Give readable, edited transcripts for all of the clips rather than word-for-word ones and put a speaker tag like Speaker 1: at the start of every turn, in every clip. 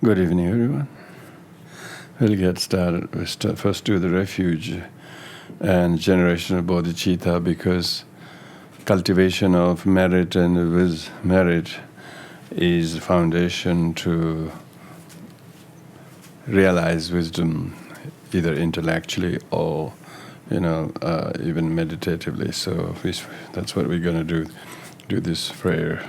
Speaker 1: Good evening, everyone. We'll get started. We'll first do the refuge and generation of bodhicitta, because cultivation of merit and with merit is the foundation to realize wisdom, either intellectually or, even meditatively. So that's what we're going to do this prayer.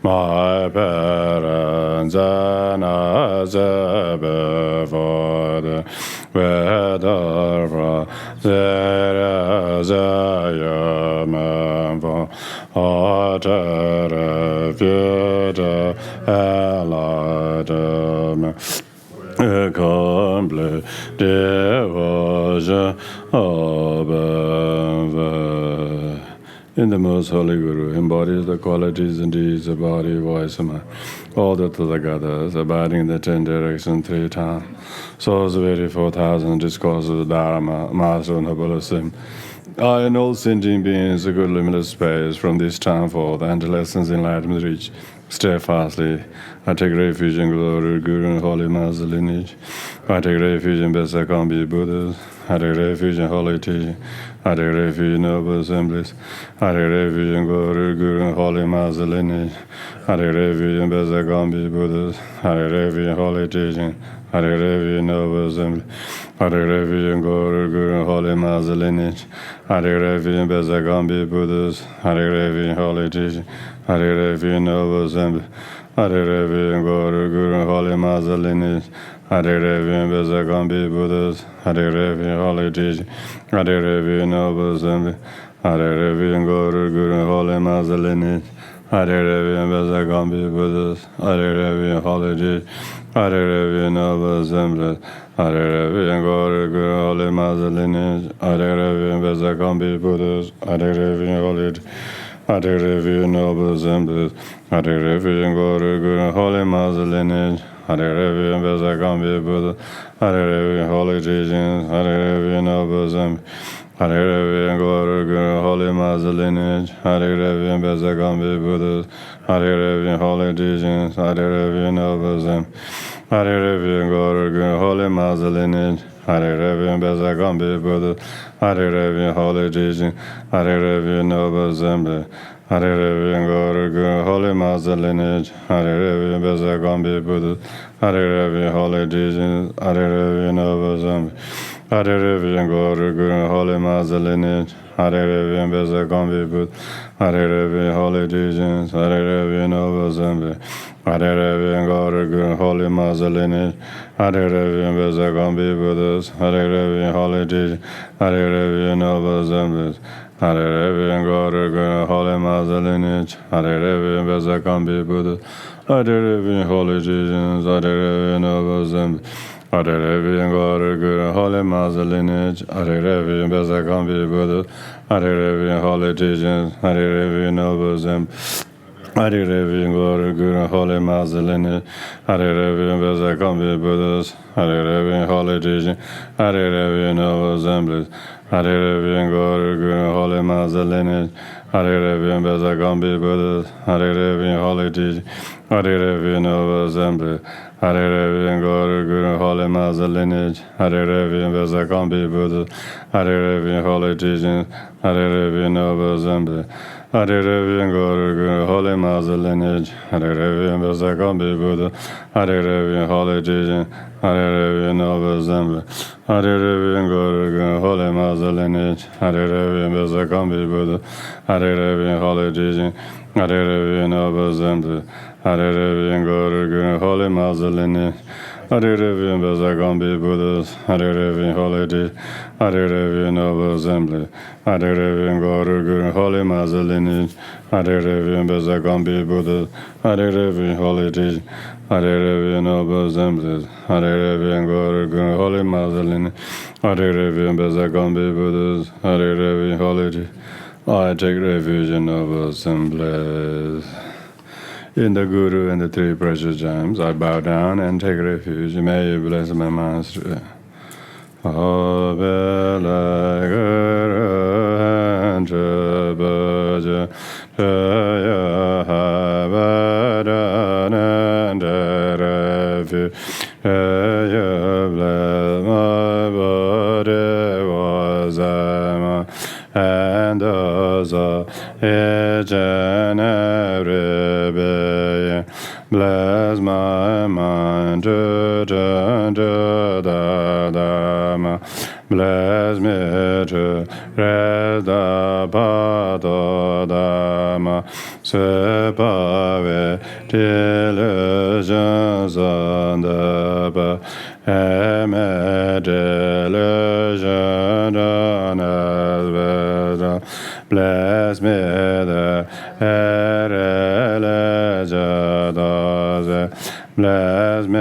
Speaker 1: My parents and us before the weather from there as I am for utter refuge allied complete devotion of in the Most Holy Guru embodies the qualities and deeds of body, voice, and mind, all the Tathagatas, abiding in the 10 directions 3 times. Souls of 84,000 discourses of Dharma, Master and Buddhism. I and all sentient beings, a good limitless space, from this time forth, until lessons enlightenment reach steadfastly. I take refuge in glory of Guru and Holy Master lineage. I take refuge in best I can be Buddhas. I take refuge in holy teaching. I take refuge in noble assemblies. I take refuge in glory, Guru, and holy master lineage. I take refuge in Besagambi Buddhas. I take refuge in holy teaching. I take refuge in noble assembly. I take refuge in glory, Guru, and holy master lineage. I take refuge in Besagambi Buddhas. I take refuge in holy teaching. I take refuge in noble assembly. I take refuge in glory, Guru, and holy master lineage. I take refuge in Besagambi Buddhas. I take refuge in holy teaching. I take refuge in noble assembly. I take refuge in glory, Guru, and holy master lineage. I take refuge in Besagambi Buddhas. I take refuge in holy teaching. I take refuge in noble assembly. I take refuge in glory, Guru, and holy master lineage. I take refuge in Besagambi Buddhas. I take refuge in holy teaching. I take refuge in noble assemblies. I take refuge in glory, Guru, and holy master lineage. I take refuge in Besagambi Buddha. I take refuge in holy teachings. I take refuge in noble assemblies. I take refuge in glory, Guru, and holy master lineage. I take refuge in Besagambi Buddhas. I take refuge in holy teachings. I take refuge in noble assemblies. I take refuge in glory, Guru, and holy master lineage. I take refuge in Besagambi Buddha. I take refuge in holy teaching. I take refuge in noble assembly. I take refuge in glory, Guru, and holy master lineage. I take refuge in Besagambi Buddha. I take refuge in holy teaching. I take refuge in noble assembly. I take refuge in glory, Guru, and holy master lineage. I take refuge in Besagambi Buddha. I take refuge in holy teachings. I take refuge in noble assembly. I take refuge in glory, Guru, and holy master lineage. I take refuge in Besagambi Buddhas. I take refuge in holy teaching. I take refuge in noble assemblies. I take refuge in glory, Guru, and holy master lineage. I take refuge in Besagambi Buddhas. I take refuge in holy teachings. I take refuge in noble assemblies. I take refuge in glory, Guru, and holy master lineage. I take refuge in Besagambi Buddhas. I take refuge in holy teachings. I take refuge in noble assemblies. I take refuge in glory, Guru, and holy master lineage. I take refuge in Besagambi Buddhas. I take refuge in holy teaching. I take refuge in noble assemblies. I take refuge in glory, Guru, and holy master lineage. I take refuge in Besagambi Buddhas. I take refuge in holy teaching. I take refuge in noble assembly. I take refuge in glory, Guru, and holy master lineage. I take refuge in Besagambi Buddhas. I take refuge in holy teaching. I take refuge in noble assembly. I take refuge in glory, Guru, and holy master lineage. I take refuge in Besagambi Buddha. I take refuge in holy teaching. I take refuge in noble assembly. I take refuge in glory, Guru, and holy master lineage. I take refuge in Besagambi Buddha. I take refuge in holy teaching. I take refuge in noble assembly. I take refuge in glory, Guru, and holy master lineage. I take refuge in Besagambi Buddhas. I take refuge in holy teaching. I take refuge in noble assembly. I take refuge in glory, Guru, and holy master lineage. I take refuge in Besagambi Buddhas. I take refuge in holy teaching. I take refuge in noble assemblies. I take refuge in glory, Guru, and holy master lineage. I take refuge in Besagambi Buddhas. I take refuge in holy teaching. I take refuge in noble assemblies. In the Guru and the three precious gems, I bow down and take refuge. May you bless my master. And also each and every being, bless my mind to turn to the Dhamma. Bless me to rest the path of Dhamma. Sweep away delusions on the path. Delusion on the bless me the religion. Bless me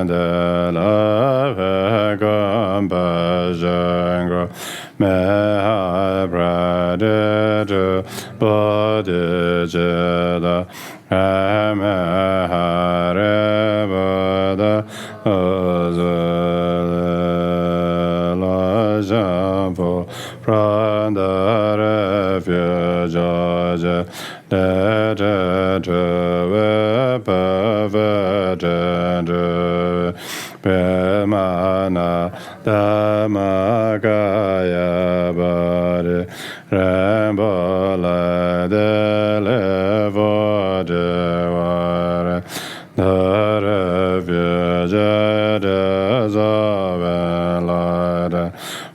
Speaker 1: the love and compassion grow. May I pray to Bodhisattva. Mahayana Buddhist. From the refuge Pemana Dhammagaya Bodhi Rambola Delevo Devara Dhara Vyajada Zavelada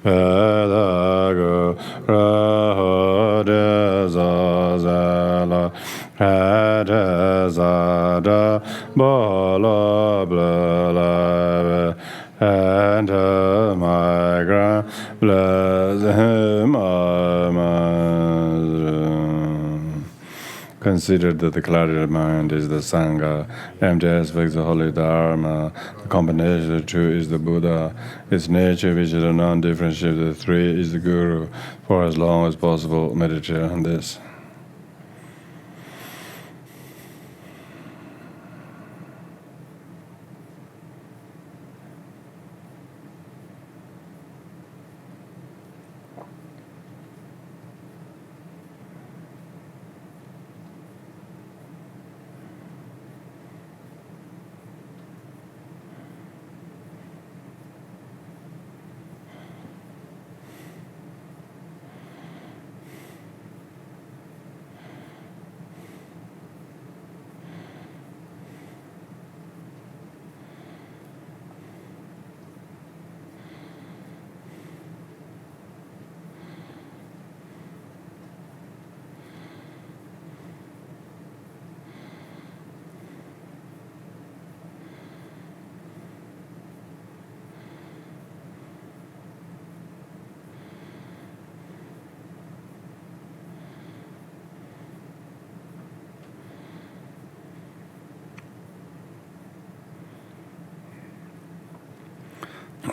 Speaker 1: Vedago Rahode Zazala Hadazada Bola Blala and my grand bless him. Consider that the clarity of mind is the Sangha, empty aspects of holy Dharma, the combination of the two is the Buddha, its nature which is a non-differentiated of the three is the Guru. For as long as possible, meditate on this.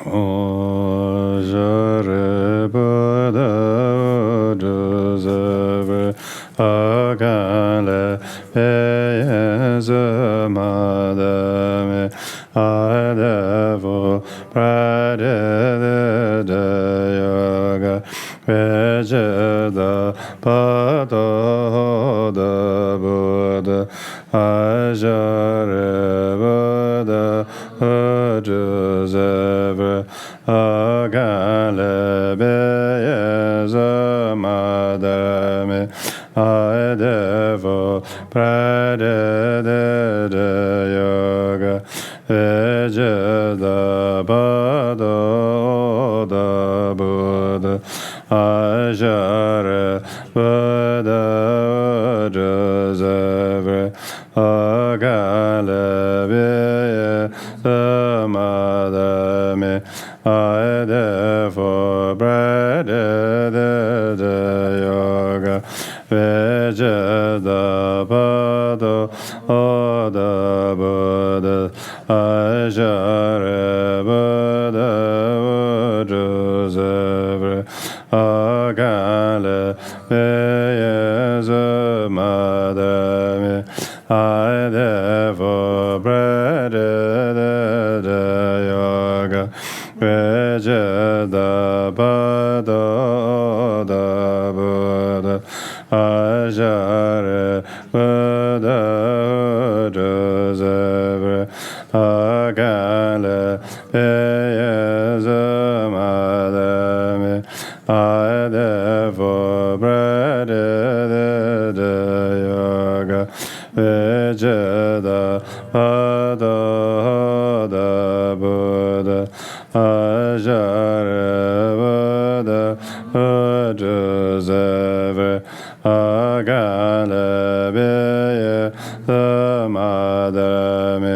Speaker 1: O Jare Buddha Joseph Agale Peyes Madame Adevo Prade Yoga Vejada Pado da Buddha Ajare Buddha Joseph Agale Beyes Madame Adevo Prade Yoga Vejada Pado da Buddha Ajare Buddha Joseph Agale Beyes Madame Adevo Prade Yoga Vejada Pado da Buddha Ajare Buddha Joseph Agale Beyes Madame Adevo Prade Yoga Vejada Pado da Buddha Ajare Buddha Joseph Agale Beyes Madame Adevo Prade Yoga Vejada Pado da Buddha Ajare Buddha Joseph Agale Beyes Madame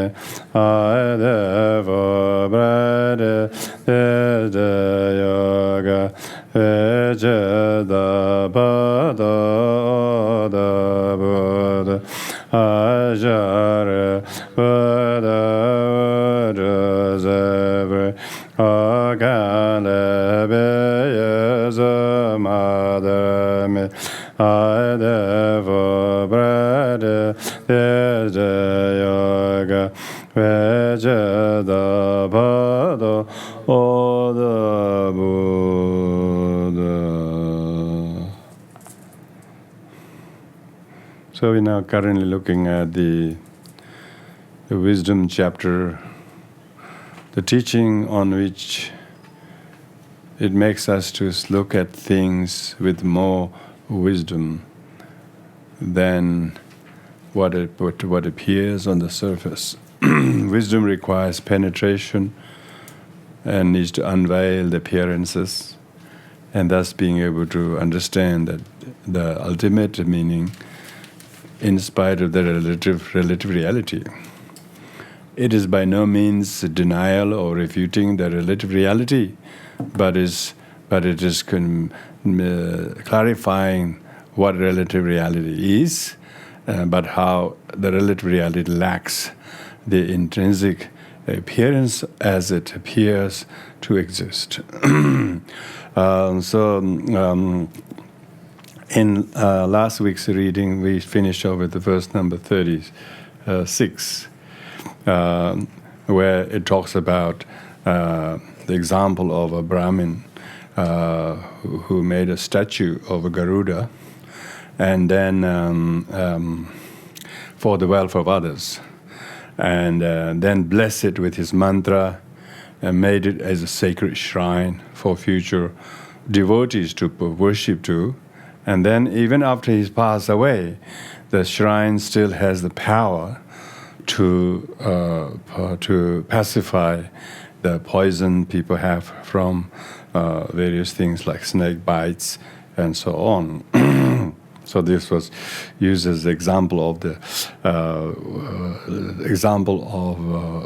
Speaker 1: Adevo Prade Yoga Vejada Pado da Buddha Ajare Buddha Joseph Agale Beyes Madame Adevo Prade Yoga Vejada Pado da Buddha. So we're now currently looking at the wisdom chapter the teaching on which it makes us to look at things with more wisdom than what appears on the surface. Wisdom requires penetration and needs to unveil the appearances, and thus being able to understand that the ultimate meaning in spite of the relative reality. It is by no means denial or refuting the relative reality, but it is clarifying what relative reality is, but how the relative reality lacks the intrinsic appearance as it appears to exist. In last week's reading, we finished off with the verse number 36, where it talks about the example of a Brahmin who made a statue of a Garuda, and then for the welfare of others, and then blessed it with his mantra and made it as a sacred shrine for future devotees to worship to. And then even after he's passed away, the shrine still has the power to pacify the poison people have from various things like snake bites and so on. So this was used as an example of the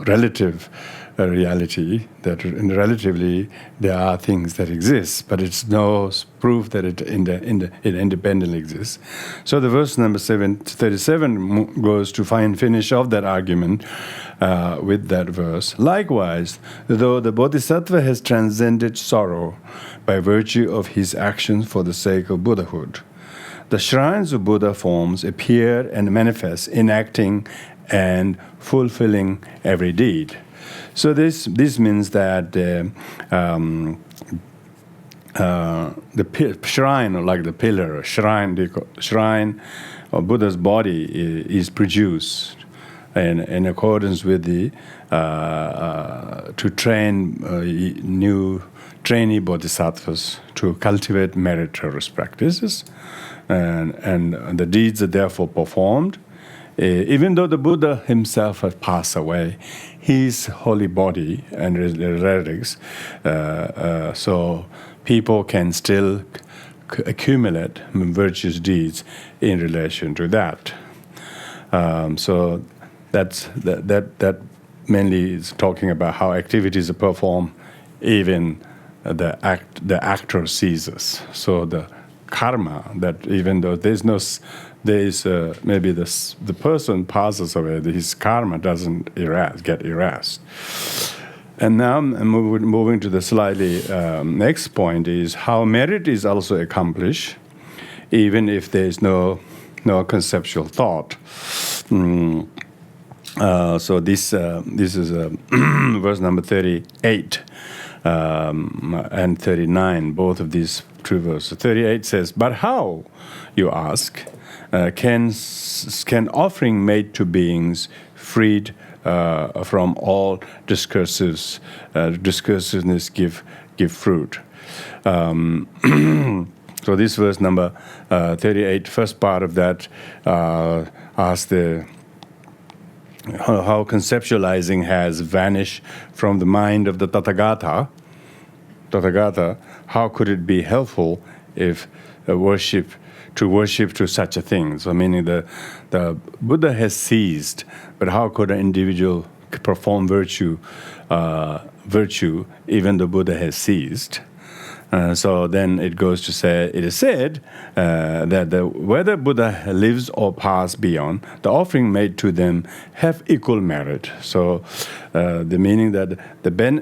Speaker 1: relative reality, that relatively there are things that exist, but it's no proof that it independently exists. So the verse number 37 goes to finish off that argument with that verse. Likewise, though the Bodhisattva has transcended sorrow by virtue of his actions for the sake of Buddhahood, the shrines of Buddha forms appear and manifest in acting and fulfilling every deed. So this means that the shrine, or like the pillar, shrine of Buddha's body is produced in accordance with the to train new trainee bodhisattvas to cultivate meritorious practices, and the deeds are therefore performed. Even though the Buddha himself has passed away, his holy body and relics, so people can still accumulate virtuous deeds in relation to that. So that mainly is talking about how activities are performed, even the actor ceases. So the karma, that even though maybe the person passes away, his karma doesn't get erased. And now I'm moving to the slightly next point is how merit is also accomplished, even if there is no conceptual thought. So this is verse number 38 and 39, both of these two verses. 38 says, "But how, you ask, can offering made to beings freed from all discursiveness give fruit?" So this verse number 38, first part of that, asks how conceptualizing has vanished from the mind of the Tathagata. How could it be helpful if worship to such a thing? So meaning the Buddha has ceased, but how could an individual perform virtue even though Buddha has ceased? So then it goes to say, it is said that whether Buddha lives or pass beyond, the offering made to them have equal merit. So the meaning that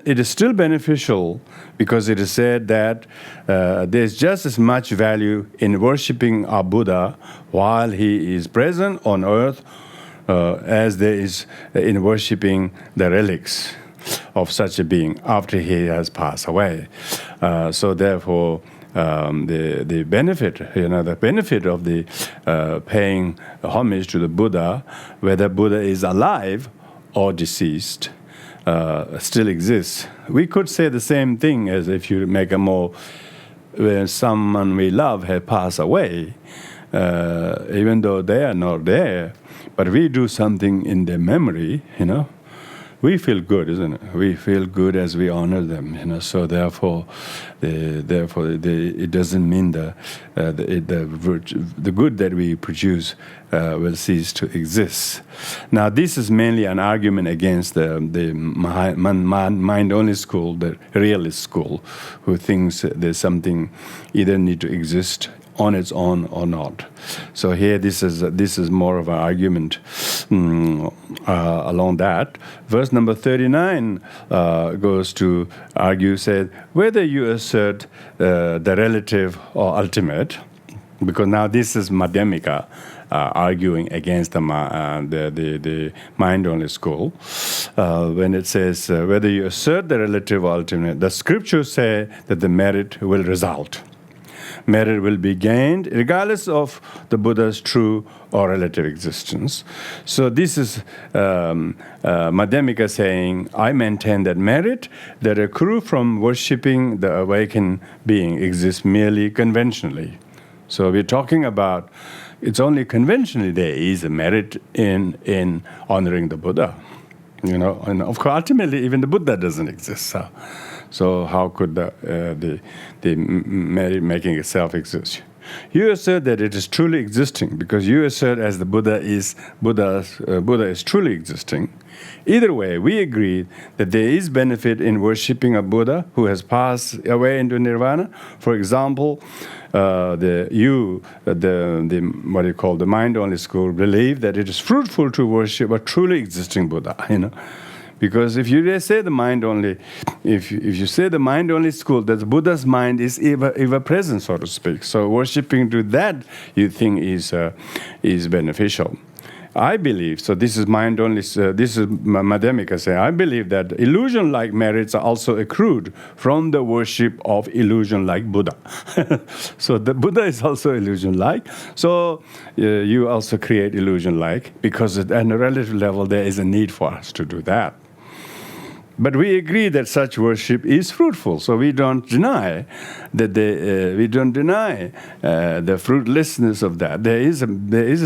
Speaker 1: it is still beneficial, because it is said that there's just as much value in worshipping our Buddha while he is present on earth as there is in worshipping the relics of such a being after he has passed away. So therefore, the benefit of the paying homage to the Buddha, whether Buddha is alive or deceased, still exists. We could say the same thing as if you make a more, when someone we love has passed away, even though they are not there, but we do something in their memory, we feel good, isn't it? We feel good as we honor them, So therefore, it doesn't mean the good that we produce will cease to exist. Now, this is mainly an argument against the mind-only school, the realist school, who thinks there's something either need to exist on its own or not. So here, this is more of an argument along that. Verse number 39 goes to argue, said, whether you assert the relative or ultimate, because now this is Madhyamika arguing against the mind-only school. When it says, whether you assert the relative or ultimate, the scriptures say that the merit will result. Merit will be gained regardless of the Buddha's true or relative existence. So this is Madhyamika saying, I maintain that merit that accrue from worshipping the awakened being exists merely conventionally. So we're talking about, it's only conventionally there is a merit in honoring the Buddha. And of course, ultimately, even the Buddha doesn't exist. So how could the merit making itself exist? You assert that it is truly existing because you assert as the Buddha is truly existing. Either way, we agree that there is benefit in worshipping a Buddha who has passed away into nirvana. For example, the mind-only school believe that it is fruitful to worship a truly existing Buddha. Because if you say the mind-only, if you say the mind-only school, that the Buddha's mind is ever present, so to speak. So worshipping to that, you think is beneficial. I believe, so this is mind-only, this is Madhyamika saying, I believe that illusion-like merits are also accrued from the worship of illusion-like Buddha. So the Buddha is also illusion-like. So you also create illusion-like, because at a relative level there is a need for us to do that. But we agree that such worship is fruitful, so we don't deny that the fruitlessness of that. There is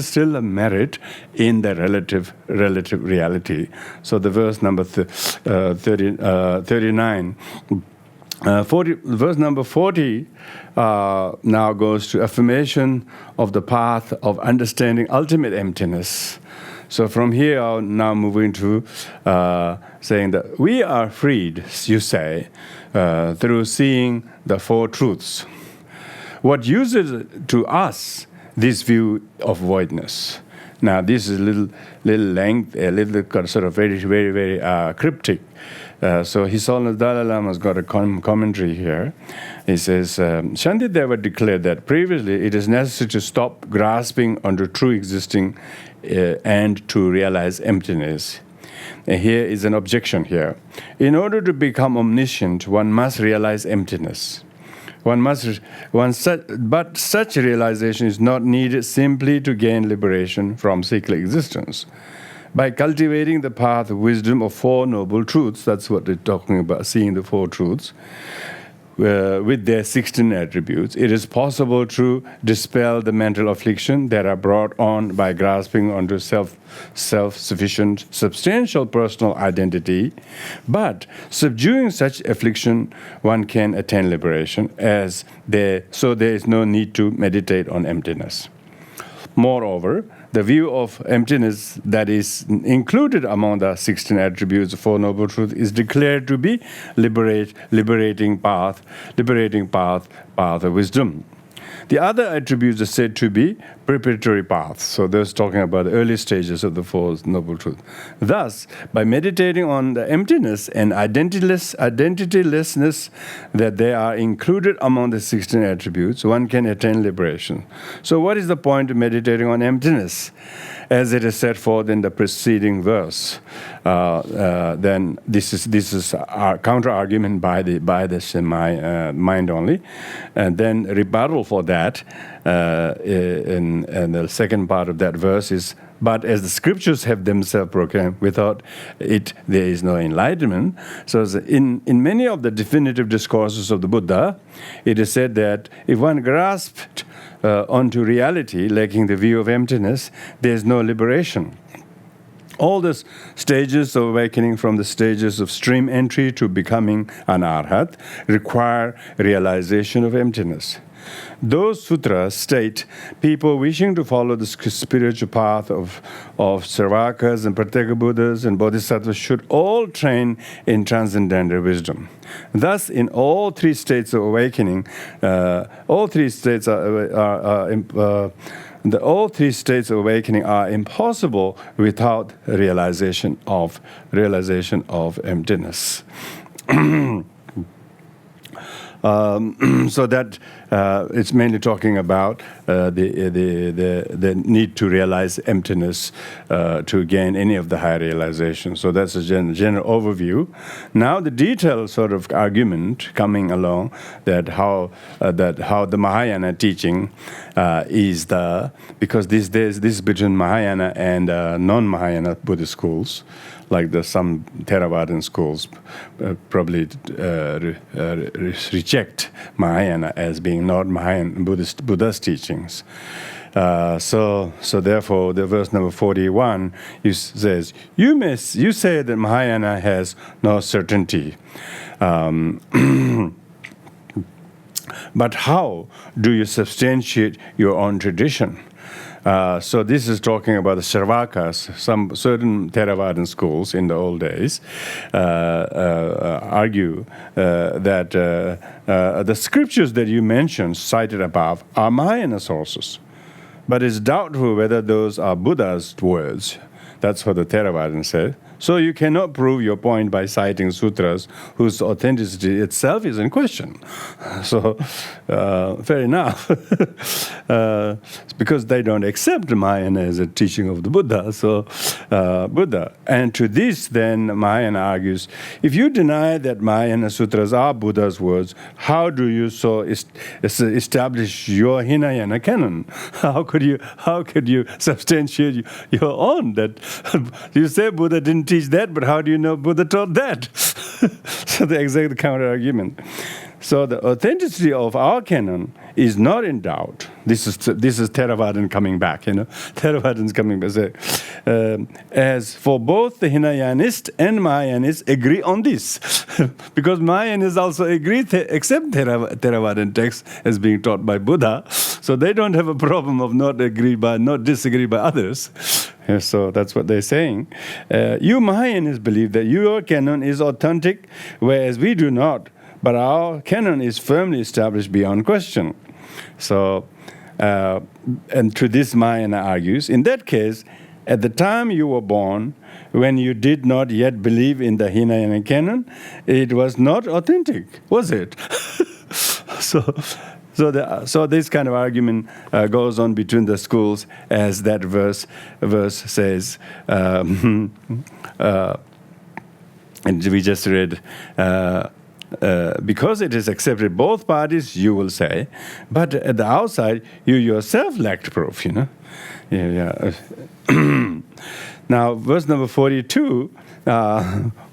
Speaker 1: still a merit in the relative reality. So the verse number 39. 40, verse number 40 now goes to affirmation of the path of understanding ultimate emptiness. So from here on, now moving to saying that we are freed, you say, through seeing the four truths. What uses to us this view of voidness? Now, this is a little length, a little sort of very, very, very cryptic. So His Holiness Dalai Lama has got a commentary here. He says, Shantideva declared that previously it is necessary to stop grasping onto true existing and to realize emptiness. And here is an objection here. In order to become omniscient, one must realize emptiness. But such realization is not needed simply to gain liberation from cyclic existence. By cultivating the path of wisdom of Four Noble Truths, that's what they're talking about, seeing the Four Truths, with their 16 attributes, it is possible to dispel the mental affliction that are brought on by grasping onto self-sufficient, substantial personal identity. But subduing such affliction, one can attain liberation, so there is no need to meditate on emptiness. Moreover, the view of emptiness that is included among the 16 attributes of Four Noble Truths is declared to be liberating path of wisdom. The other attributes are said to be preparatory paths. So that's talking about the early stages of the Four Noble Truths. Thus, by meditating on the emptiness and identitylessness that they are included among the 16 attributes, one can attain liberation. So what is the point of meditating on emptiness? As it is set forth in the preceding verse, then this is our counter argument by the mind only, and then rebuttal for that. In the second part of that verse is but as the scriptures have themselves proclaimed, without it there is no enlightenment. So in many of the definitive discourses of the Buddha, it is said that if one grasped onto reality, lacking the view of emptiness, there is no liberation. All the stages of awakening, from the stages of stream entry to becoming an arhat, require realization of emptiness. Those sutras state people wishing to follow the spiritual path of Sarvakas and Pratyeka Buddhas and Bodhisattvas should all train in transcendental wisdom. Thus, in all three states of awakening, all three states are impossible without realization of emptiness. So that it's mainly talking about the need to realize emptiness to gain any of the higher realizations. So that's a general overview. Now the detailed sort of argument coming along that how the Mahayana teaching is because these days this is between Mahayana and non-Mahayana Buddhist schools, like some Theravadan schools probably reject Mahayana as being not Mahayana Buddhist teachings. So therefore, the verse number 41 says, you say that Mahayana has no certainty. But how do you substantiate your own tradition? So this is talking about the Sarvakas. Some certain Theravadan schools in the old days argue that the scriptures that you mentioned, cited above, are Mahayana sources. But it's doubtful whether those are Buddha's words. That's what the Theravadins say. So you cannot prove your point by citing sutras whose authenticity itself is in question. So, fair enough. Because they don't accept Mahayana as a teaching of the Buddha. So, Buddha. And to this, then, Mahayana argues, if you deny that Mahayana sutras are Buddha's words, how do you so establish your Hinayana canon? How could you substantiate your own? That you say Buddha didn't teach that, but how do you know Buddha taught that? So the exact counter argument. So the authenticity of our canon is not in doubt. This is Theravadan coming back, Theravadans coming back. As for both the Hinayanist and Mahayanist agree on this, because Mahayanists also agree accept Theravadan texts as being taught by Buddha, so they don't have a problem of not disagree by others. So that's what they're saying. You Mahayanists believe that your canon is authentic, whereas we do not. But our canon is firmly established beyond question. So, and to this Mahayana argues, in that case, at the time you were born, when you did not yet believe in the Hinayana canon, it was not authentic, was it? So this kind of argument goes on between the schools, as that verse says, and we just read, because it is accepted both parties, you will say, but at the outside, you yourself lacked proof, Yeah. Now, verse number 42,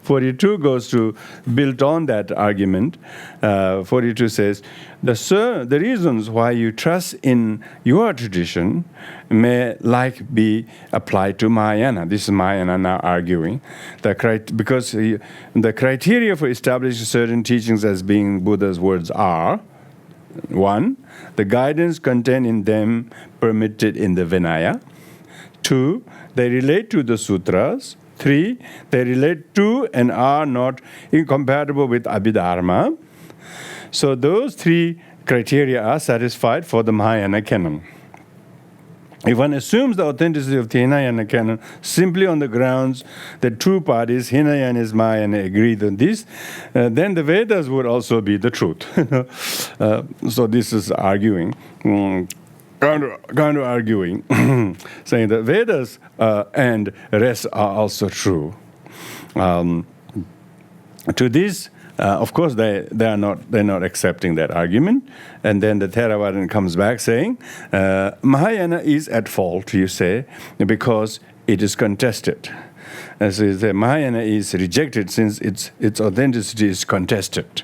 Speaker 1: 42 goes to build on that argument. 42 says, the reasons why you trust in your tradition may be applied to Mahayana. This is Mahayana now arguing. Because the criteria for establishing certain teachings as being Buddha's words are, 1, the guidance contained in them permitted in the Vinaya. 2, they relate to the sutras. 3, they relate to and are not incompatible with Abhidharma. So those 3 criteria are satisfied for the Mahayana canon. If one assumes the authenticity of the Hinayana canon simply on the grounds that 2 parties, Hinayana and Mahayana, agreed on this, then the Vedas would also be the truth. So this is arguing. Kind of arguing, saying that Vedas and rest are also true. To this, Of course, they're not accepting that argument. And then the Theravadan comes back saying, Mahayana is at fault, you say, because it is contested. As the Mahayana is rejected since its authenticity is contested.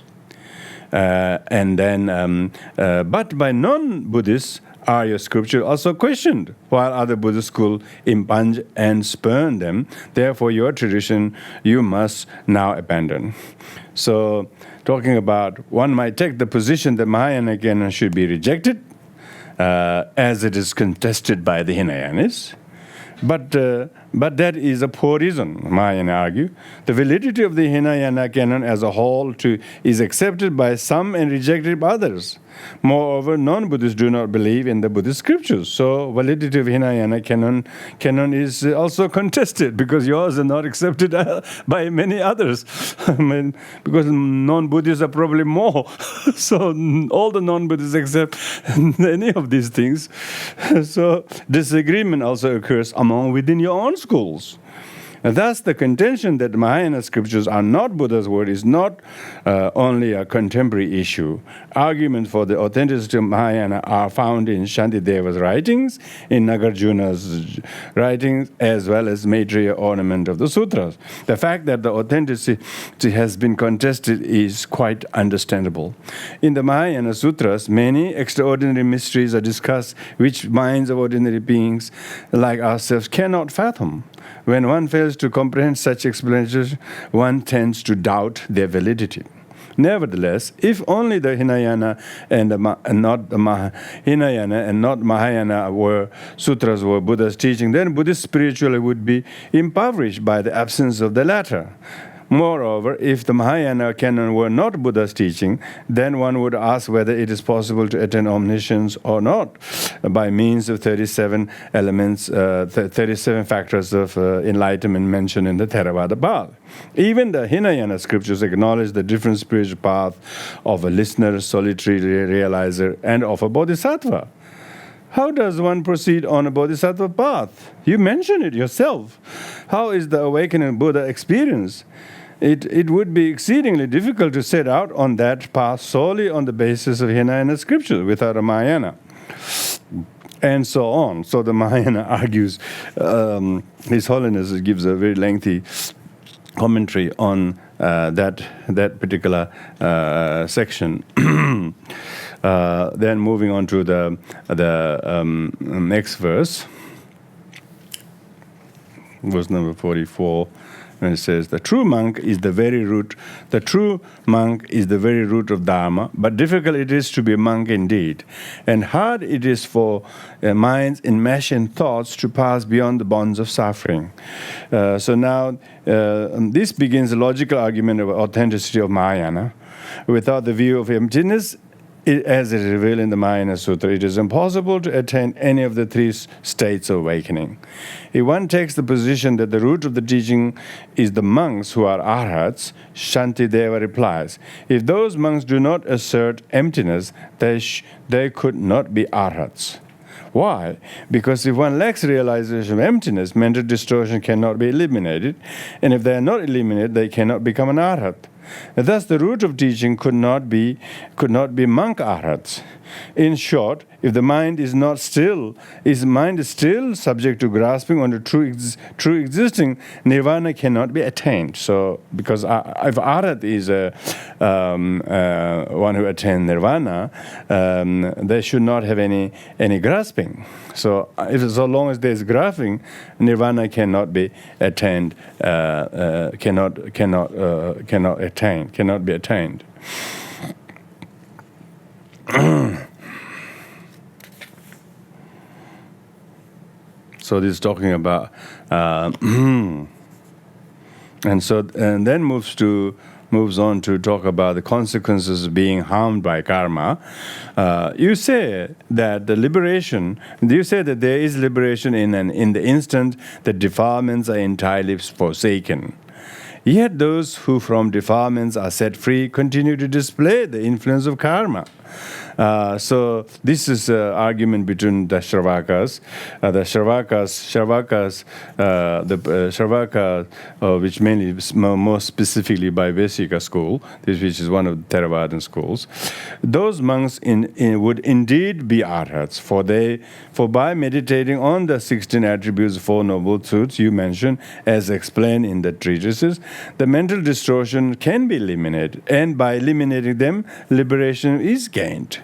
Speaker 1: And then, but by non-Buddhists, are your scriptures also questioned, while other Buddhist schools impugn and spurn them. Therefore, your tradition you must now abandon. So, talking about, one might take the position that Mahayana canon should be rejected, as it is contested by the Hinayanis. But that is a poor reason, Mahayana argue. The validity of the Hinayana canon as a whole is accepted by some and rejected by others. Moreover, non-Buddhists do not believe in the Buddhist scriptures. So validity of Hinayana canon is also contested because yours are not accepted by many others. I mean, because non-Buddhists are probably more. So all the non-Buddhists accept any of these things. So disagreement also occurs within your own schools. And thus, the contention that Mahayana scriptures are not Buddha's word is not only a contemporary issue. Arguments for the authenticity of Mahayana are found in Shantideva's writings, in Nagarjuna's writings, as well as Maitreya ornament of the sutras. The fact that the authenticity has been contested is quite understandable. In the Mahayana sutras, many extraordinary mysteries are discussed which minds of ordinary beings like ourselves cannot fathom. When one fails to comprehend such explanations, one tends to doubt their validity. Nevertheless, if only the Hinayana and not Mahayana sutras were Buddha's teaching, then Buddhist spirituality would be impoverished by the absence of the latter. Moreover, if the Mahayana canon were not Buddha's teaching, then one would ask whether it is possible to attain omniscience or not by means of 37 elements, 37 factors of enlightenment mentioned in the Theravada path. Even the Hinayana scriptures acknowledge the different spiritual path of a listener, solitary realizer, and of a bodhisattva. How does one proceed on a bodhisattva path? You mentioned it yourself. How is the awakening Buddha experience? It would be exceedingly difficult to set out on that path solely on the basis of Hinayana scriptures without a Mahayana. And so on. So the Mahayana argues, His Holiness gives a very lengthy commentary on that particular section. Then moving on to the next verse number 44. And it says, the true monk is the very root of Dharma, but difficult it is to be a monk indeed. And hard it is for minds enmeshed in thoughts to pass beyond the bonds of suffering. So now, this begins a logical argument of authenticity of Mahayana. Without the view of emptiness, as it is revealed in the Mahayana Sutra, it is impossible to attain any of the three states of awakening. If one takes the position that the root of the teaching is the monks who are arhats, Shantideva replies, if those monks do not assert emptiness, they could not be arhats. Why? Because if one lacks realization of emptiness, mental distortion cannot be eliminated, and if they are not eliminated, they cannot become an arhat. Thus, the root of teaching could not be monk arhats. In short, if the mind is still subject to grasping on the true existing, nirvana cannot be attained. So, because if arhat is one who attains nirvana, they should not have any grasping. So, so long as there is grasping, nirvana cannot be attained. Cannot be attained. So this is talking about, and then moves on to talk about the consequences of being harmed by karma. You say that there is liberation in the instant that defilements are entirely forsaken. Yet those who from defilements are set free continue to display the influence of karma. So this is an argument between the Shravakas. The Shravaka, which mainly, more specifically by Vaisika school, which is one of the Theravadan schools, those monks would indeed be arhats, for by meditating on the 16 attributes, 4 noble truths you mentioned, as explained in the treatises, the mental distortion can be eliminated, and by eliminating them, liberation is gained.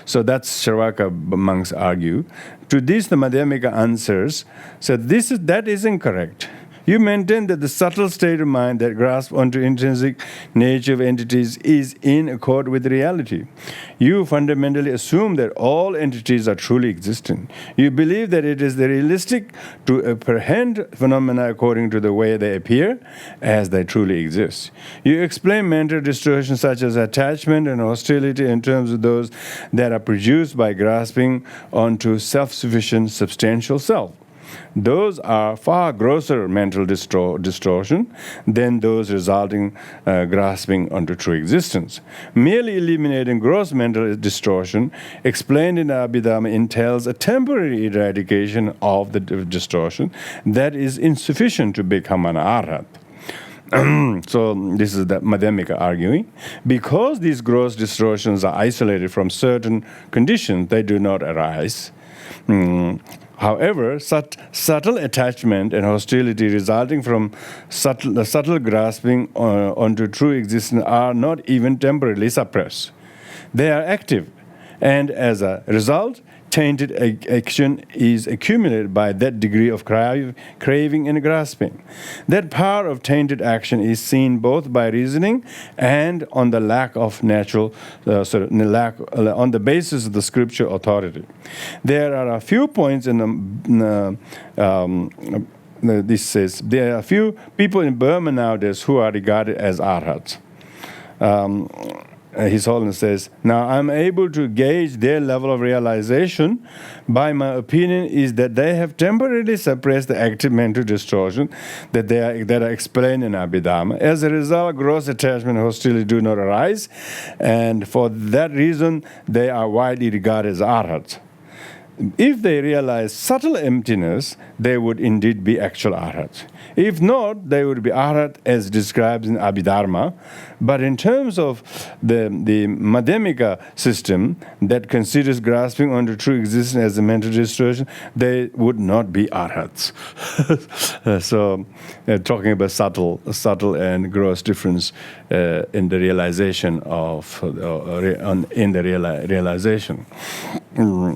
Speaker 1: So that's Shravaka monks argue. To this, the Madhyamika answers, so that isn't correct. You maintain that the subtle state of mind that grasps onto intrinsic nature of entities is in accord with reality. You fundamentally assume that all entities are truly existent. You believe that it is realistic to apprehend phenomena according to the way they appear, as they truly exist. You explain mental distortions such as attachment and hostility in terms of those that are produced by grasping onto self-sufficient substantial self. Those are far grosser mental distortion than those resulting grasping onto true existence. Merely eliminating gross mental distortion, explained in Abhidhamma, entails a temporary eradication of the distortion that is insufficient to become an arhat. So this is the Madhyamika arguing. Because these gross distortions are isolated from certain conditions, they do not arise. However, subtle attachment and hostility resulting from subtle grasping onto true existence are not even temporarily suppressed. They are active, and as a result, tainted action is accumulated by that degree of craving and grasping. That power of tainted action is seen both by reasoning and on the lack of on the basis of the scripture authority. There are a few points in this says there are a few people in Burma nowadays who are regarded as arhats. His Holiness says, now I'm able to gauge their level of realization by my opinion is that they have temporarily suppressed the active mental distortion that are explained in Abhidhamma. As a result, gross attachment and hostility do not arise, and for that reason, they are widely regarded as arhats. If they realize subtle emptiness, they would indeed be actual arhats. If not, they would be arhat as described in Abhidharma. But in terms of the Madhyamika system that considers grasping onto true existence as a mental distortion, they would not be arhats. So, talking about subtle and gross difference in the realization of realization.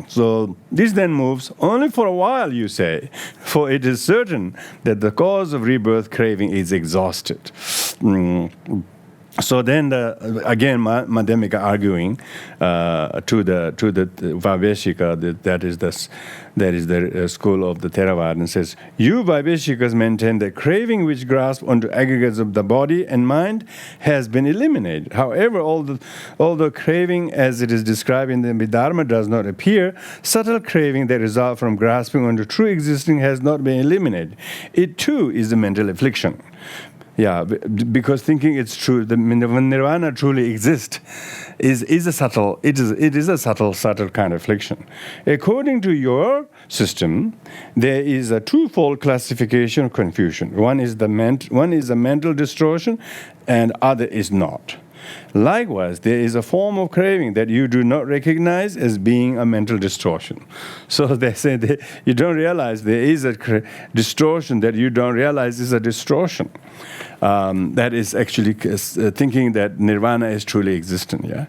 Speaker 1: So this then moves only for a while, you say, for it is certain that the cause of rebirth craving is exhausted. So then, again, Madhyamika arguing to the Vaibhashika, that is the school of the Theravada, says, you Vaibhashikas maintain that craving which grasps onto aggregates of the body and mind has been eliminated. However, although craving as it is described in the Abhidharma does not appear, subtle craving that results from grasping onto true existing has not been eliminated. It too is a mental affliction. Yeah, because thinking it's true, when nirvana truly exists, is a subtle kind of affliction. According to your system, there is a twofold classification of confusion. One is a mental distortion, and other is not. Likewise, there is a form of craving that you do not recognize as being a mental distortion. So they say that you don't realize there is a distortion that you don't realize is a distortion. That is actually thinking that nirvana is truly existent. Yeah,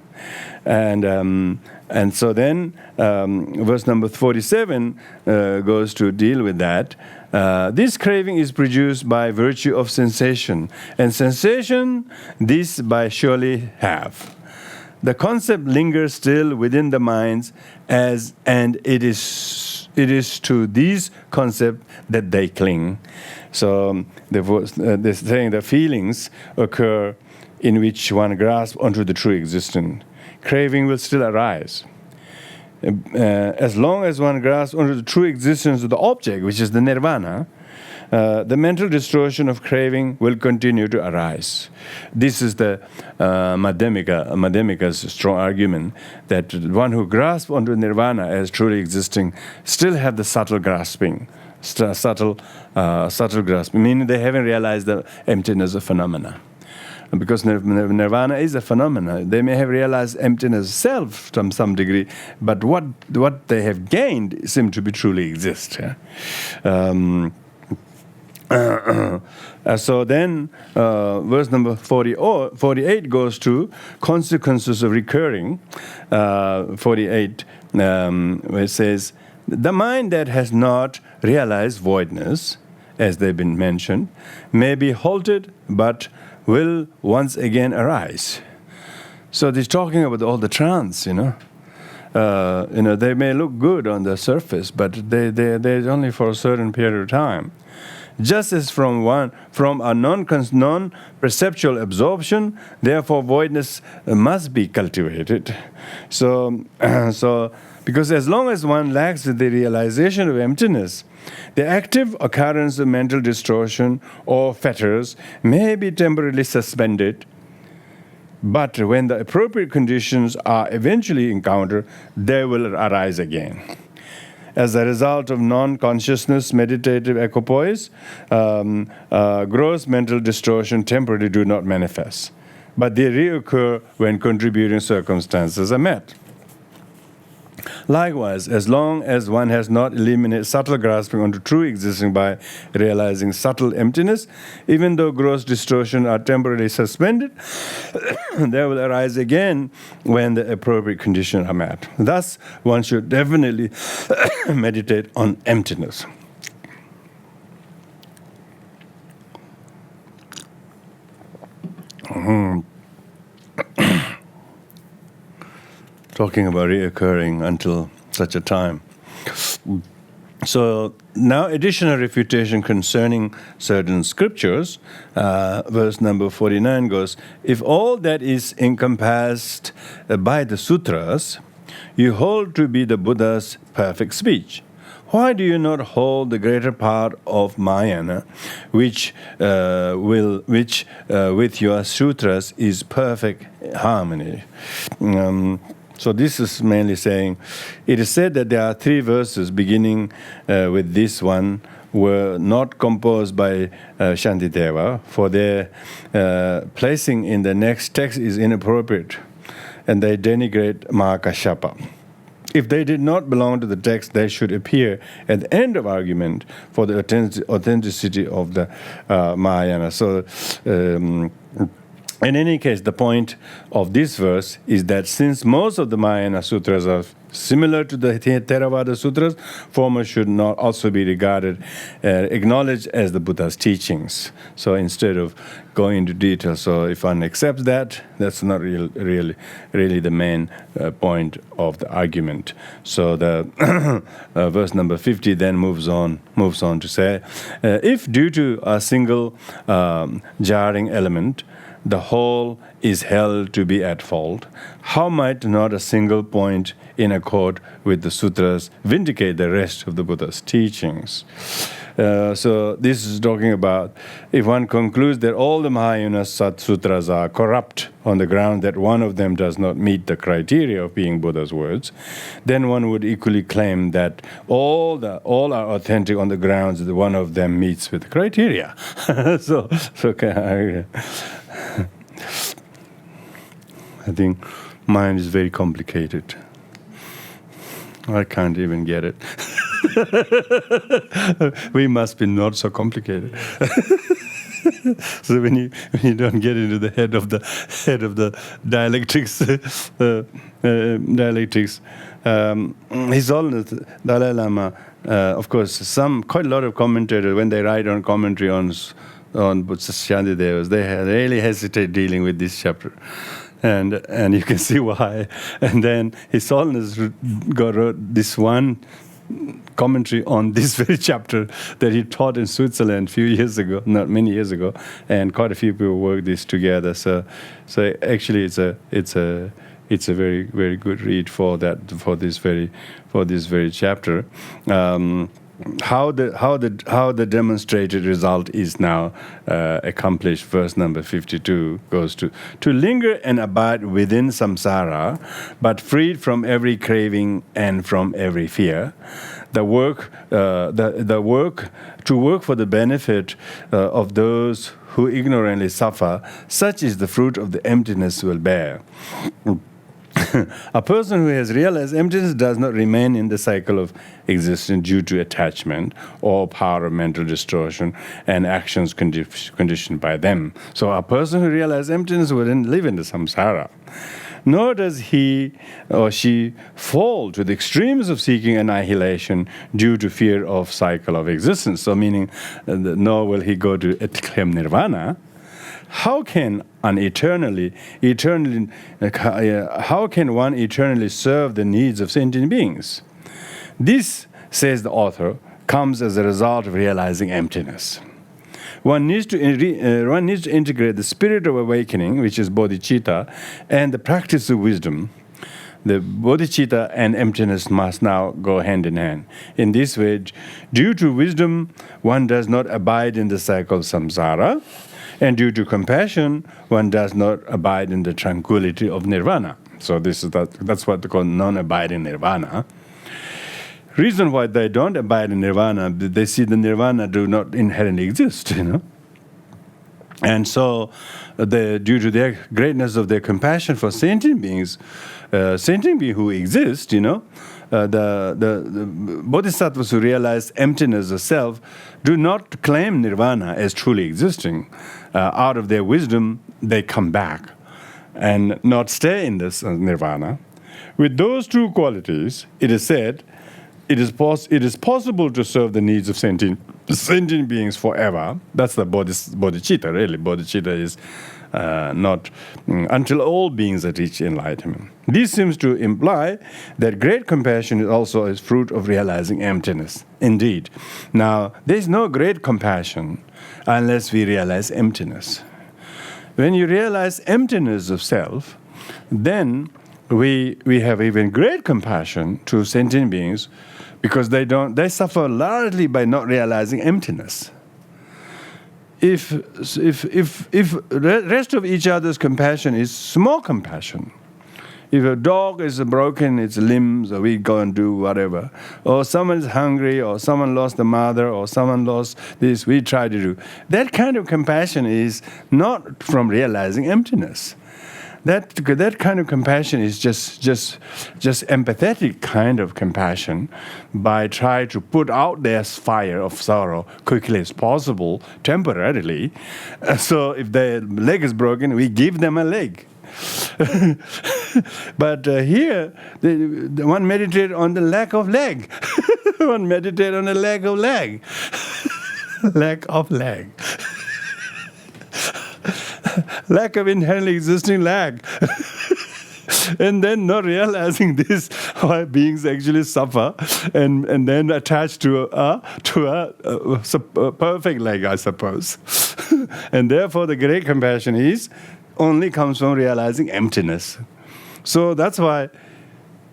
Speaker 1: and so then verse number 47 goes to deal with that. This craving is produced by virtue of sensation, and sensation this by surely have. The concept lingers still within the minds, and it is to these concepts that they cling. So they're saying the feelings occur in which one grasps onto the true existence. Craving will still arise. As long as one grasps onto the true existence of the object, which is the nirvana, the mental distortion of craving will continue to arise. This is the Madhyamika's strong argument that one who grasps onto nirvana as truly existing still have the subtle grasping, subtle grasping, meaning they haven't realized the emptiness of phenomena. Because nirvana is a phenomena. They may have realized emptiness self to some degree, but what they have gained seem to be truly exist. Yeah? So then, verse number 48 goes to consequences of recurring. 48, where it says, the mind that has not realized voidness, as they've been mentioned, may be halted, but will once again arise. So he's talking about all the trance, they may look good on the surface, but they're only for a certain period of time. Just as from a non-perceptual absorption, therefore voidness must be cultivated. So because as long as one lacks the realization of emptiness, the active occurrence of mental distortion or fetters may be temporarily suspended, but when the appropriate conditions are eventually encountered, they will arise again. As a result of non-consciousness meditative equipoise, gross mental distortion temporarily do not manifest, but they reoccur when contributing circumstances are met. Likewise, as long as one has not eliminated subtle grasping onto true existing by realizing subtle emptiness, even though gross distortion are temporarily suspended, they will arise again when the appropriate conditions are met. Thus, one should definitely meditate on emptiness. Talking about reoccurring until such a time. So now additional refutation concerning certain scriptures, verse number 49 goes, if all that is encompassed by the sutras you hold to be the Buddha's perfect speech, why do you not hold the greater part of Mahayana, which with your sutras is perfect harmony? So this is mainly saying, it is said that there are 3 verses beginning with this one were not composed by Shantideva, for their placing in the next text is inappropriate, and they denigrate Mahakashyapa. If they did not belong to the text, they should appear at the end of argument for the authenticity of the Mahayana. So, in any case, the point of this verse is that since most of the Mahayana sutras are similar to the Theravada sutras, former should not also be regarded, acknowledged as the Buddha's teachings. So instead of going into detail, so if one accepts that, that's not really the main point of the argument. So the verse number 50 then moves on to say, if due to a single jarring element, the whole is held to be at fault, how might not a single point in accord with the sutras vindicate the rest of the Buddha's teachings? So this is talking about if one concludes that all the Mahayana sutras are corrupt on the ground that one of them does not meet the criteria of being Buddha's words, then one would equally claim that all are authentic on the grounds that one of them meets with the criteria. So I think mind is very complicated. I can't even get it. We must be not so complicated. So when you don't get into the head of the dialectics, His Holiness Dalai Lama, of course, quite a lot of commentators when they write on commentary on Shantidevas, they really hesitate dealing with this chapter. And you can see why. And then His Holiness wrote this one commentary on this very chapter that he taught in Switzerland a few years ago, not many years ago, and quite a few people worked this together. So actually, it's a very, very good read for this very chapter. how the demonstrated result is now accomplished. Verse number 52 goes to linger and abide within samsara, but freed from every craving and from every fear. To work for the benefit of those who ignorantly suffer, such is the fruit of the emptiness will bear. A person who has realized emptiness does not remain in the cycle of existence due to attachment or power of mental distortion and actions conditioned by them. So a person who realizes emptiness wouldn't live in the samsara. Nor does he or she fall to the extremes of seeking annihilation due to fear of cycle of existence. So meaning, nor will he go to claim nirvana. How can one eternally serve the needs of sentient beings? This, says the author, comes as a result of realizing emptiness. One needs to integrate the spirit of awakening, which is bodhicitta, and the practice of wisdom. The bodhicitta and emptiness must now go hand in hand. In this way, due to wisdom, one does not abide in the cycle of samsara, and due to compassion, one does not abide in the tranquility of nirvana. So that's what they call non-abiding nirvana. Reason why they don't abide in nirvana, they see the nirvana do not inherently exist, And so, due to their greatness of their compassion for sentient beings who exist, the bodhisattvas who realize emptiness of self do not claim nirvana as truly existing. Out of their wisdom, they come back and not stay in this nirvana. With those two qualities, it is said, it is possible to serve the needs of sentient beings forever. That's the bodhicitta, really. Bodhicitta is not until all beings have reached enlightenment. This seems to imply that great compassion is also a fruit of realizing emptiness. Indeed. Now, there is no great compassion unless we realize emptiness. When you realize emptiness of self, then we have even great compassion to sentient beings because they suffer largely by not realizing emptiness. If the rest of each other's compassion is small compassion, if a dog is broken its limbs, or we go and do whatever, or someone is hungry, or someone lost a mother, or someone lost this, we try to do. That kind of compassion is not from realizing emptiness. That kind of compassion is just empathetic kind of compassion by trying to put out their fire of sorrow quickly as possible, temporarily. So if their leg is broken, we give them a leg. But here, one meditates on the lack of leg. One meditates on the lack of leg. Lack of leg. Lack of inherently existing lag. And then not realizing this, why beings actually suffer, and then attached to a perfect leg, I suppose. And therefore the great compassion only comes from realizing emptiness. So that's why,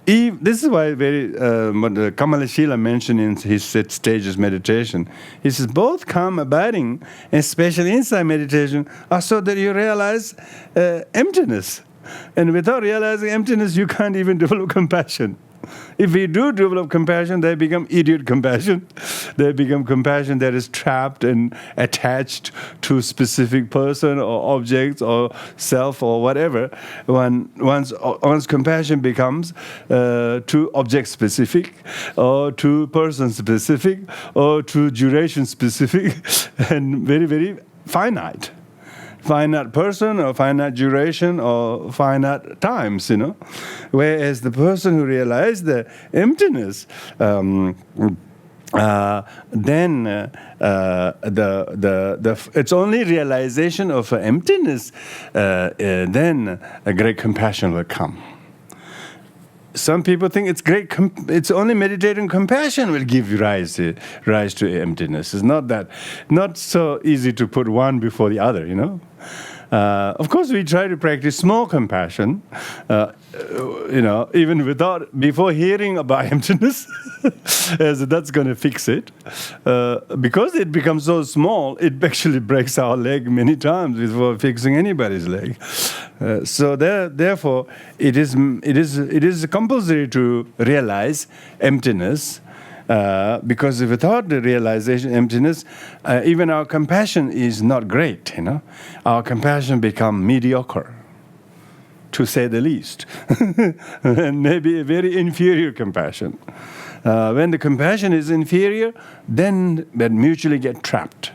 Speaker 1: this is why Kamalashila mentioned in his set stages meditation, he says both calm abiding and especially insight meditation are so that you realize emptiness. And without realizing emptiness, you can't even develop compassion. If we do develop compassion, they become idiot compassion. They become compassion that is trapped and attached to a specific person or objects or self or whatever. Once compassion becomes too object specific or too person specific or too duration specific and very, very finite. Finite person or finite duration or finite times, Whereas the person who realized the emptiness, then it's only realization of emptiness, then a great compassion will come. Some people think it's only meditating compassion will give you rise to emptiness. It's not so easy to put one before the other, Of course, we try to practice small compassion, even before hearing about emptiness, as that's going to fix it. Because it becomes so small, it actually breaks our leg many times before fixing anybody's leg. Therefore, it is compulsory to realize emptiness. Because without the realization of emptiness, even our compassion is not great. Our compassion becomes mediocre, to say the least, and maybe a very inferior compassion. When the compassion is inferior, then we mutually get trapped,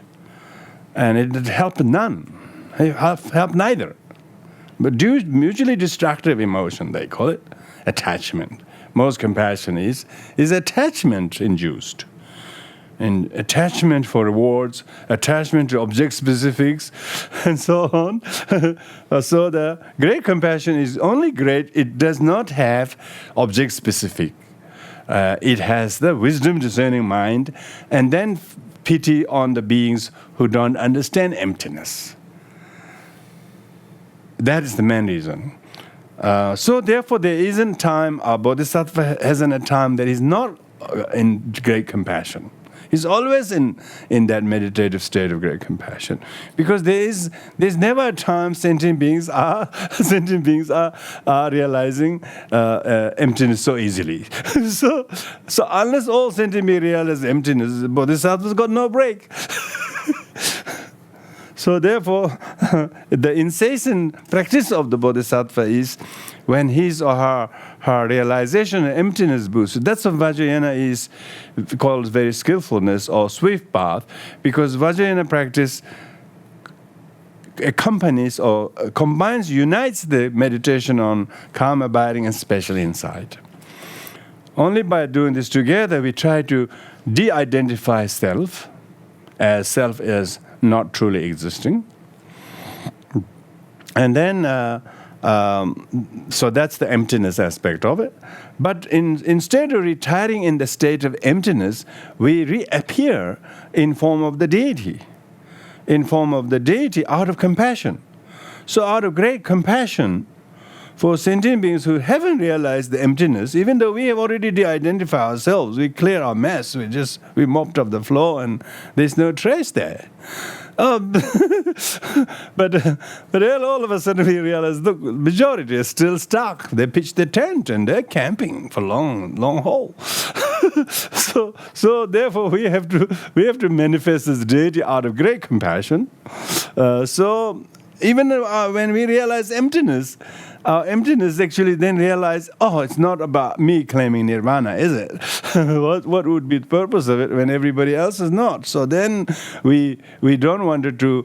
Speaker 1: and it helps none, help neither. But mutually destructive emotion, they call it, attachment. Most compassion is attachment induced. And attachment for rewards, attachment to object specifics, and so on. So the great compassion is only great, it does not have object specific. It has the wisdom discerning mind, and then pity on the beings who don't understand emptiness. That is the main reason. So therefore, there isn't time, our Bodhisattva hasn't a time that is not in great compassion. He's always in that meditative state of great compassion. Because there's never a time sentient beings are realizing emptiness so easily. So unless all sentient beings realize emptiness, Bodhisattva's got no break. So therefore, the incessant practice of the Bodhisattva is when his or her realization of emptiness boosts. That's what Vajrayana is called very skillfulness or swift path, because Vajrayana practice accompanies or combines, unites the meditation on calm abiding and special insight. Only by doing this together, we try to de-identify self as not truly existing. And then, so that's the emptiness aspect of it. But instead of retiring in the state of emptiness, we reappear in form of the deity. In form of the deity out of compassion. So out of great compassion for sentient beings who haven't realized the emptiness, even though we have already de-identified ourselves, we clear our mess, we mopped up the floor and there's no trace there. But all of a sudden we realize the majority is still stuck. They pitched their tent and they're camping for long haul. So therefore we have to manifest this deity out of great compassion. So even when we realize emptiness, our emptiness actually then realize, it's not about me claiming nirvana, is it? What would be the purpose of it when everybody else is not? So then we don't want it to,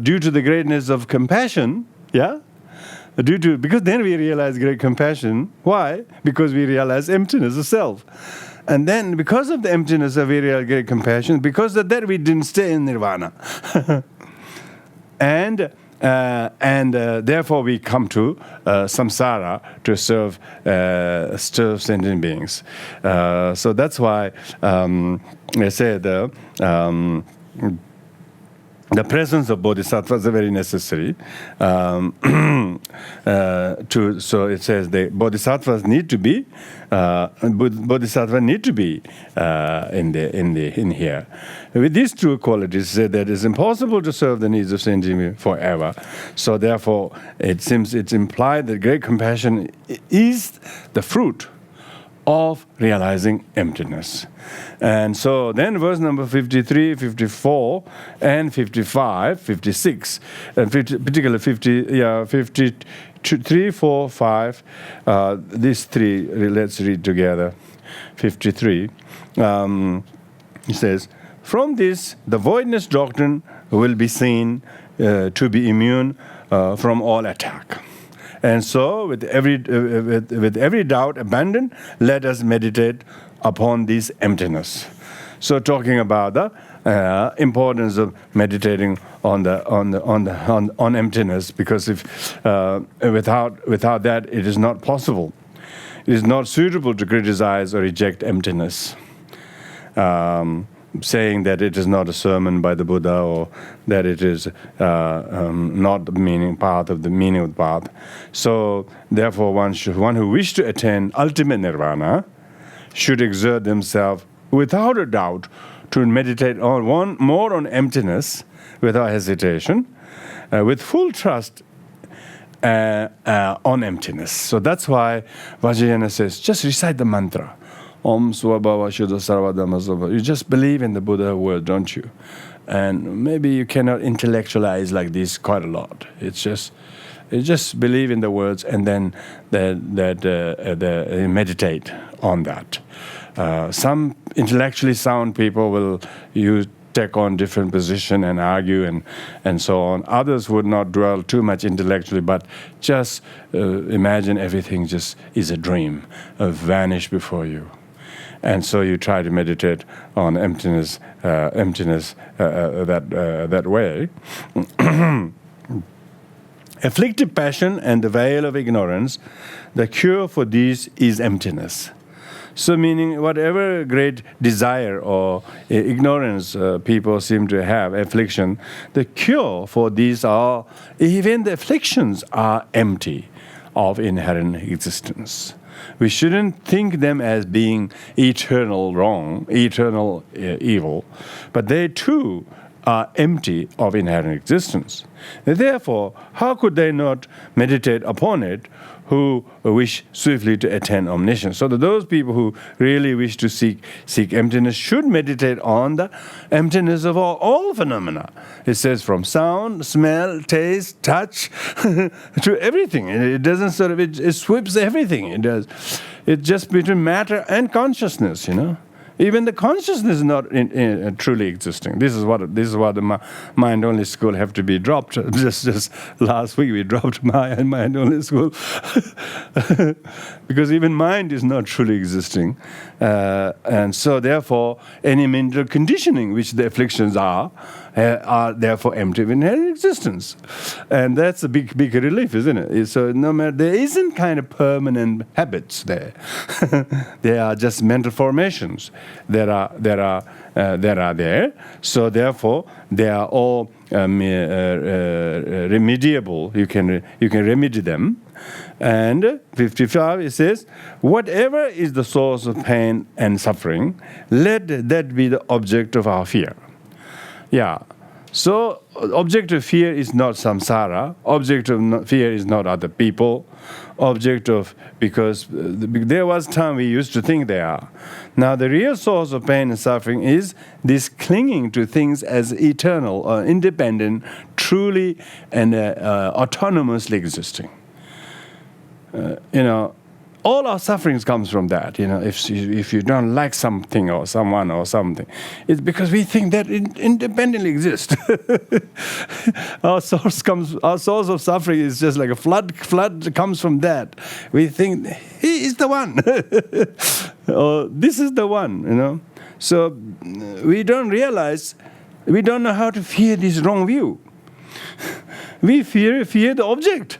Speaker 1: due to the greatness of compassion, because then we realize great compassion. Why? Because we realize emptiness of self. And then because of the emptiness of we realize great compassion, because of that we didn't stay in nirvana. And therefore we come to samsara to serve sentient beings. So that's why I say the presence of bodhisattvas is very necessary. So it says the bodhisattvas need to be in here. With these two qualities, say that it's impossible to serve the needs of sentient beings forever. So therefore, it seems it's implied that great compassion is the fruit of realizing emptiness. And so then verse number 53, 54, and 55, 56, and particularly 53, 4, 5, these three, let's read together. 53, it says, from this, the voidness doctrine will be seen to be immune from all attack. And so, with every doubt abandoned, let us meditate upon this emptiness. So, talking about the importance of meditating on emptiness, because if without that, it is not possible. It is not suitable to criticize or reject emptiness. saying that it is not a sermon by the Buddha, or that it is not the part of the meaning of the path. So therefore one who wishes to attain ultimate nirvana should exert themselves without a doubt to meditate more on emptiness without hesitation, with full trust on emptiness. So that's why Vajrayana says, just recite the mantra. Om Swabhava Shuddha Sarvadhamma Swabhava. You just believe in the Buddha word, don't you? And maybe you cannot intellectualize like this quite a lot. It's just believe in the words, and then meditate on that. Some intellectually sound people will take on different position and argue and so on. Others would not dwell too much intellectually, but just imagine everything just is a dream, vanish before you. And so you try to meditate on emptiness that way. Afflictive passion and the veil of ignorance, the cure for these is emptiness. So meaning whatever great desire or ignorance people seem to have, affliction, the cure for these are, even the afflictions are empty of inherent existence. We shouldn't think them as being eternal wrong, eternal evil, but they too are empty of inherent existence. Therefore, how could they not meditate upon it who wish swiftly to attain omniscience? So that those people who really wish to seek emptiness should meditate on the emptiness of all phenomena. It says from sound, smell, taste, touch, to everything. It doesn't it sweeps everything. It does. It's just between matter and consciousness, Even the consciousness is not truly existing. This is what the mind-only school have to be dropped. Just last week we dropped mind-only school because even mind is not truly existing, and so therefore any mental conditioning which the afflictions are therefore empty of inherent existence, and that's a big relief, isn't it? So no matter, there isn't kind of permanent habits there. They are just mental formations. There are there. So therefore, they are all remediable. You can remedy them. And 55, it says, whatever is the source of pain and suffering, let that be the object of our fear. Yeah. So object of fear is not samsara. Object of fear is not other people. Because there was time we used to think they are. Now the real source of pain and suffering is this clinging to things as eternal or independent, truly and autonomously existing. All our sufferings comes from that. If you don't like something or someone or something, it's because we think that it independently exists. Our source of suffering is just like a flood. Flood comes from that. We think he is the one, or this is the one. So we don't realize, we don't know how to fear this wrong view. We fear the object.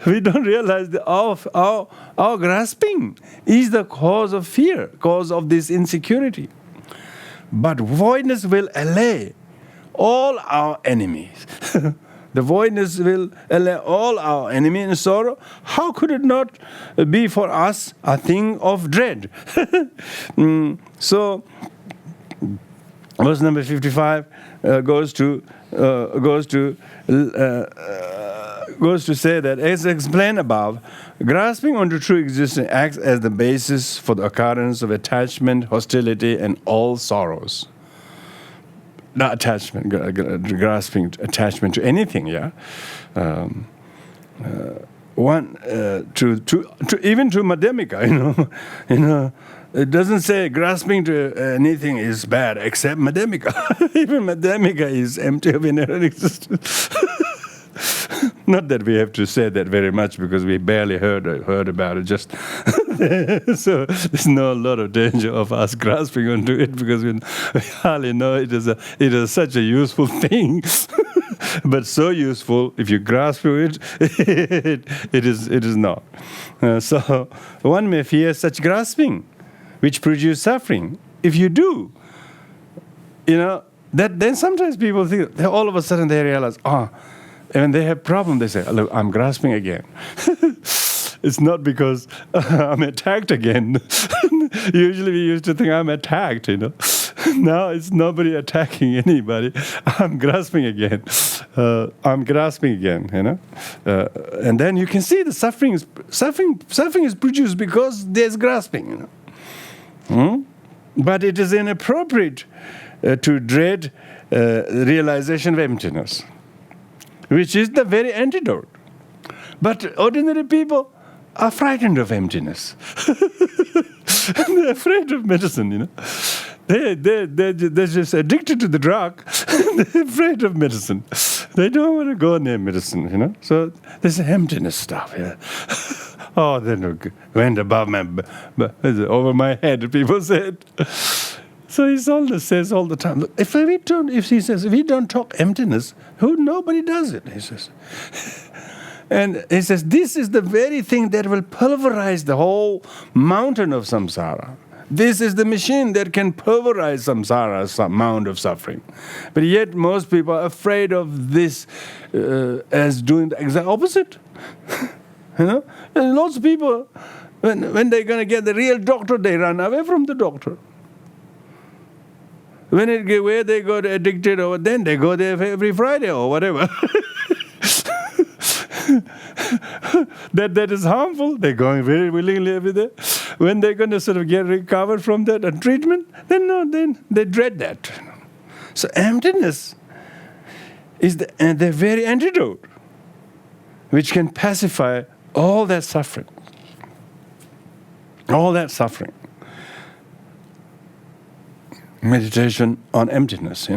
Speaker 1: We don't realize that our grasping is the cause of fear, cause of this insecurity. But voidness will allay all our enemies. The voidness will allay all our enemies and sorrow. How could it not be for us a thing of dread? So, verse number 55 goes to say that, as explained above, grasping onto true existence acts as the basis for the occurrence of attachment, hostility, and all sorrows. Not attachment, grasping attachment to anything. Yeah, even to Madhyamika. It doesn't say grasping to anything is bad except Madhyamika. Even Madhyamika is empty of inherent existence. Not that we have to say that very much, because we barely heard about it. Just so there's no lot of danger of us grasping onto it, because we hardly know it is such a useful thing. But so useful, if you grasp to it, it is not. So one may fear such grasping, which produce suffering. If you do, that then sometimes people think, all of a sudden they realize, and when they have problem, they say, look, I'm grasping again. It's not because I'm attacked again. Usually we used to think I'm attacked, Now it's nobody attacking anybody. I'm grasping again. And then you can see the suffering is produced because there's grasping, But it is inappropriate to dread realization of emptiness, which is the very antidote. But ordinary people are frightened of emptiness. They're afraid of medicine, They're just addicted to the drug. They're afraid of medicine. They don't want to go near medicine, So there's emptiness stuff, then went above over my head, people said. So he says all the time, look, if he says, if we don't talk emptiness, nobody does it, he says. And he says, this is the very thing that will pulverize the whole mountain of samsara. This is the machine that can pulverize samsara's amount of suffering. But yet most people are afraid of this as doing the exact opposite. And lots of people, when they're going to get the real doctor, they run away from the doctor. Where they got addicted, or then they go there every Friday or whatever. that is harmful. They're going very willingly every day. When they're going to sort of get recovered from that and treatment, then they dread that. So emptiness is the very antidote, which can pacify all that suffering. All that suffering. Meditation on emptiness,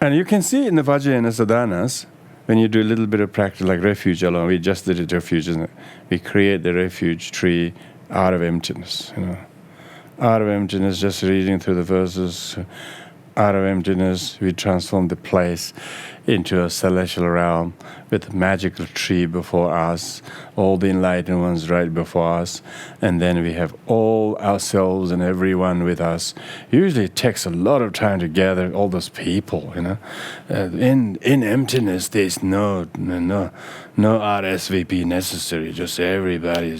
Speaker 1: And you can see in the Vajrayana sadhanas, when you do a little bit of practice like refuge alone, we just did it refuge, isn't it? We create the refuge tree out of emptiness, Out of emptiness, just reading through the verses, out of emptiness, we transform the place into a celestial realm with a magical tree before us, all the enlightened ones right before us, and then we have all ourselves and everyone with us. Usually it takes a lot of time to gather all those people, In emptiness, there's no RSVP necessary. Just everybody,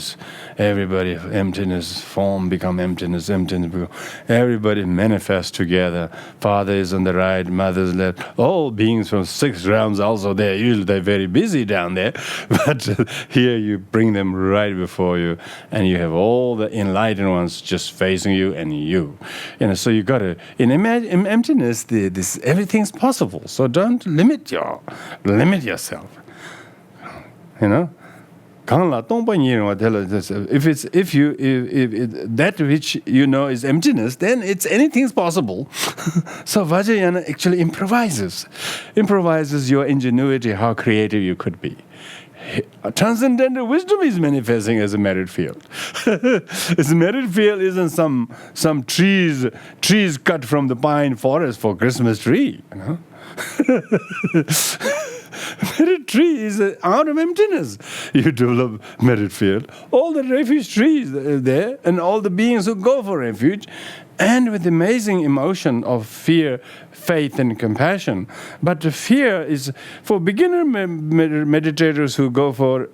Speaker 1: emptiness form become emptiness become, everybody manifests together. Father is on the right, mother is left. All beings from 6 realms also there. Usually they're very busy down there, but here you bring them right before you, and you have all the enlightened ones just facing you and you. So you got to, in emptiness, this everything's possible. So don't limit yourself. If that which is emptiness, then anything's possible. So Vajrayana actually improvises your ingenuity, how creative you could be. Transcendental wisdom is manifesting as a merit field. This merit field isn't some trees cut from the pine forest for Christmas tree. Merit tree is out of emptiness. You develop merit field. All the refuge trees there, and all the beings who go for refuge, and with amazing emotion of fear, faith, and compassion. But the fear is for beginner meditators who go for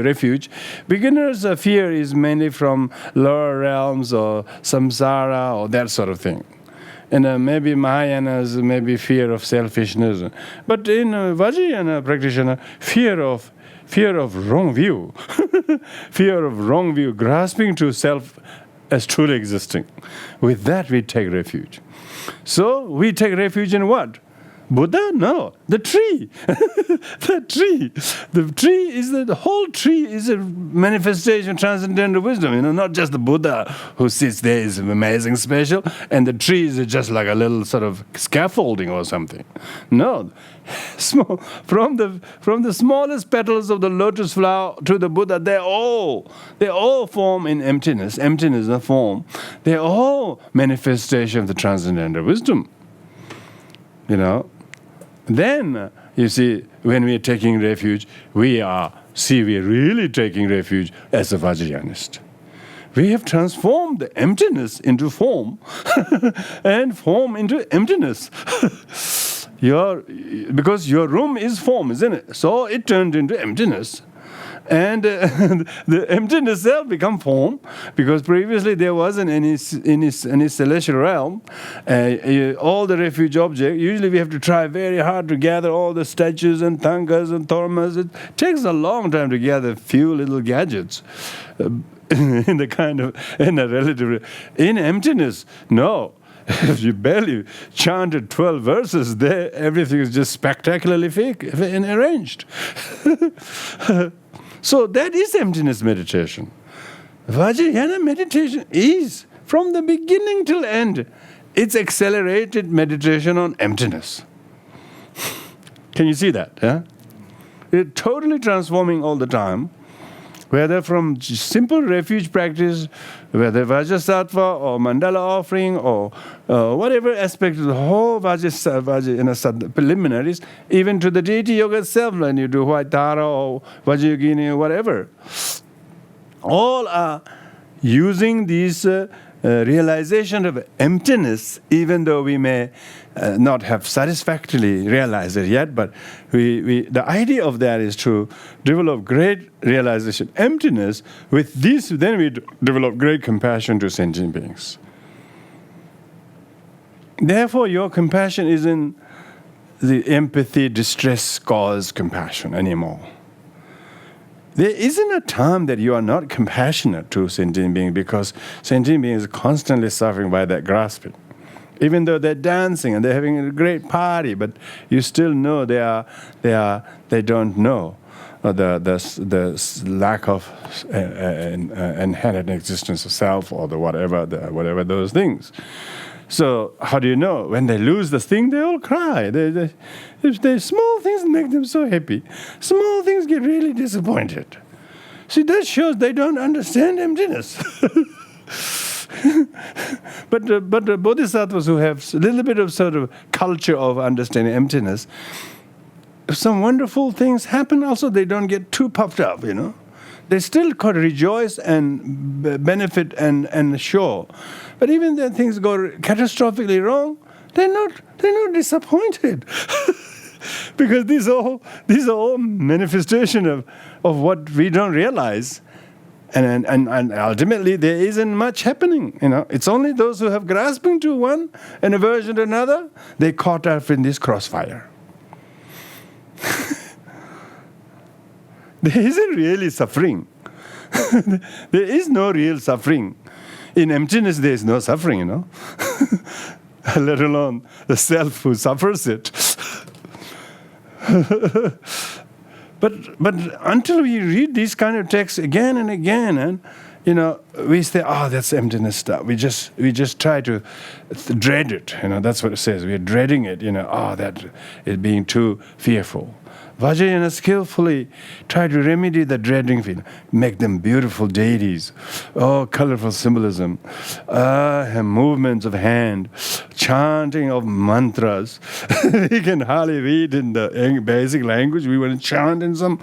Speaker 1: refuge. Beginners' fear is mainly from lower realms or samsara or that sort of thing. And maybe Mahayanas, maybe fear of selfishness. But in Vajrayana practitioner, fear of wrong view. Fear of wrong view, grasping to self as truly existing. With that we take refuge. So we take refuge in what? Buddha? No, the tree. The tree. The tree is the whole tree is a manifestation of transcendental wisdom. Not just the Buddha who sits there is amazing, special, and the tree is just like a little sort of scaffolding or something. No, from the smallest petals of the lotus flower to the Buddha, they all form in emptiness. Emptiness is a form. They're all manifestation of the transcendental wisdom. Then, you see, when we are taking refuge, we are See, we're really taking refuge as a Vajrayanist. We have transformed the emptiness into form and form into emptiness. Because your room is form, isn't it? So it turned into emptiness. And the emptiness itself become form, because previously there wasn't any celestial realm. All the refuge objects, usually we have to try very hard to gather all the statues and tankas and tharmas. It takes a long time to gather a few little gadgets. In emptiness, no. If you barely chanted 12 verses, there everything is just spectacularly fake and arranged. So that is emptiness meditation. Vajrayana meditation is, from the beginning till end, it's accelerated meditation on emptiness. Can you see that? Yeah? It's totally transforming all the time. Whether from simple refuge practice, whether Bodhisattva or mandala offering or whatever aspect of the whole Vajrayana preliminaries, even to the deity yoga itself, when you do White Tara or Vajrayogini or whatever, all are using these realization of emptiness, even though we may not have satisfactorily realized it yet, but the idea of that is to develop great realization, emptiness. With this, then we develop great compassion to sentient beings. Therefore, your compassion isn't the empathy, distress cause compassion anymore. There isn't a time that you are not compassionate to sentient beings, because sentient beings are constantly suffering by that grasping. Even though they're dancing and they're having a great party, but you still know they don't know the lack of inherent existence of self or the whatever those things. So how do you know? When they lose the thing, they all cry. If small things make them so happy, small things get really disappointed. See, that shows they don't understand emptiness. But the Bodhisattvas who have a little bit of sort of culture of understanding emptiness, if some wonderful things happen, also they don't get too puffed up, They still could rejoice and benefit and show. But even when things go catastrophically wrong, they're not disappointed. Because these are all manifestation of what we don't realize. And ultimately there isn't much happening. It's only those who have grasping to one and aversion to another, they caught up in this crossfire. There isn't really suffering. There is no real suffering. In emptiness there is no suffering, let alone the self who suffers it. But until we read these kind of texts again and again, and we say, that's emptiness stuff. We just try to dread it. That's what it says. We're dreading it. That is being too fearful. Vajrayana skillfully try to remedy the dreading feeling, make them beautiful deities, colorful symbolism, movements of hand, chanting of mantras. We can hardly read in the basic language. We want to chant in some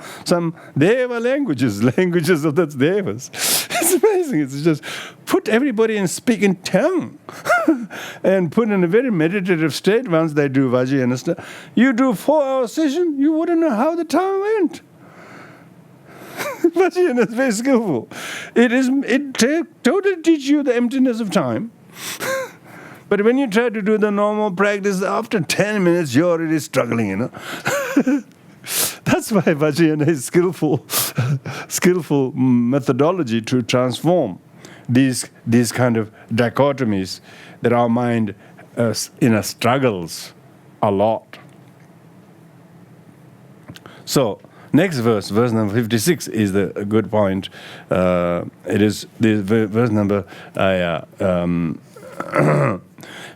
Speaker 1: Deva languages of the Devas. It's amazing. It's just put everybody in speaking tongue and put in a very meditative state once they do Vajrayana stuff. You do 4-hour session, you wouldn't know how the time went. Vajrayana is very skillful. It totally teaches you the emptiness of time. But when you try to do the normal practice, after 10 minutes, you're already struggling, That's why Vajrayana is skillful methodology to transform these kind of dichotomies that our mind struggles a lot. So next verse number 56 is a good point. It is the verse number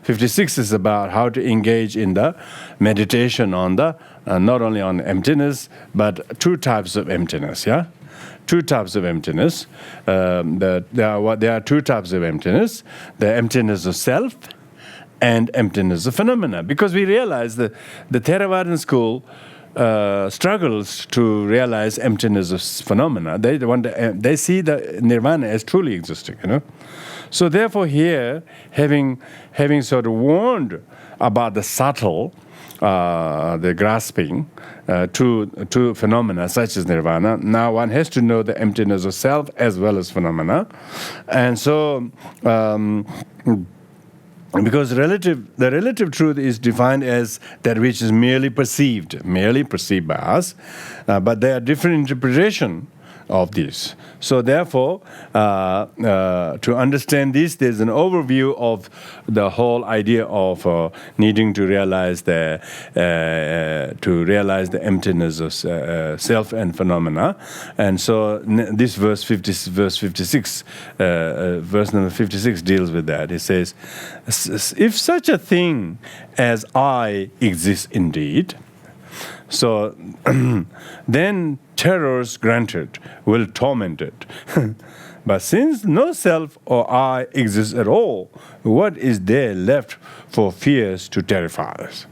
Speaker 1: 56 is about how to engage in the meditation on the not only on emptiness, but two types of emptiness. Yeah, two types of emptiness. There are two types of emptiness: the emptiness of self and emptiness of phenomena. Because we realize that the Theravadan school struggles to realize emptiness of phenomena. They see the nirvana as truly existing, So therefore here, having sort of warned about the subtle, the grasping to phenomena such as nirvana, now one has to know the emptiness of self as well as phenomena. And so because the relative truth is defined as that which is merely perceived by us, but there are different interpretations of this. So therefore, to understand this, there's an overview of the whole idea of needing to realize the emptiness of self and phenomena. And so this verse number 56 deals with that. It says, if such a thing as I exists indeed, so then terrors granted will torment it. But since no self or I exists at all, what is there left for fears to terrify us?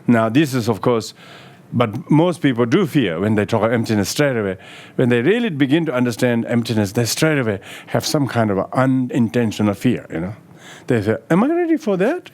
Speaker 1: Now this is, of course, but most people do fear when they talk about emptiness straight away. When they really begin to understand emptiness, they straight away have some kind of unintentional fear, They say, am I ready for that,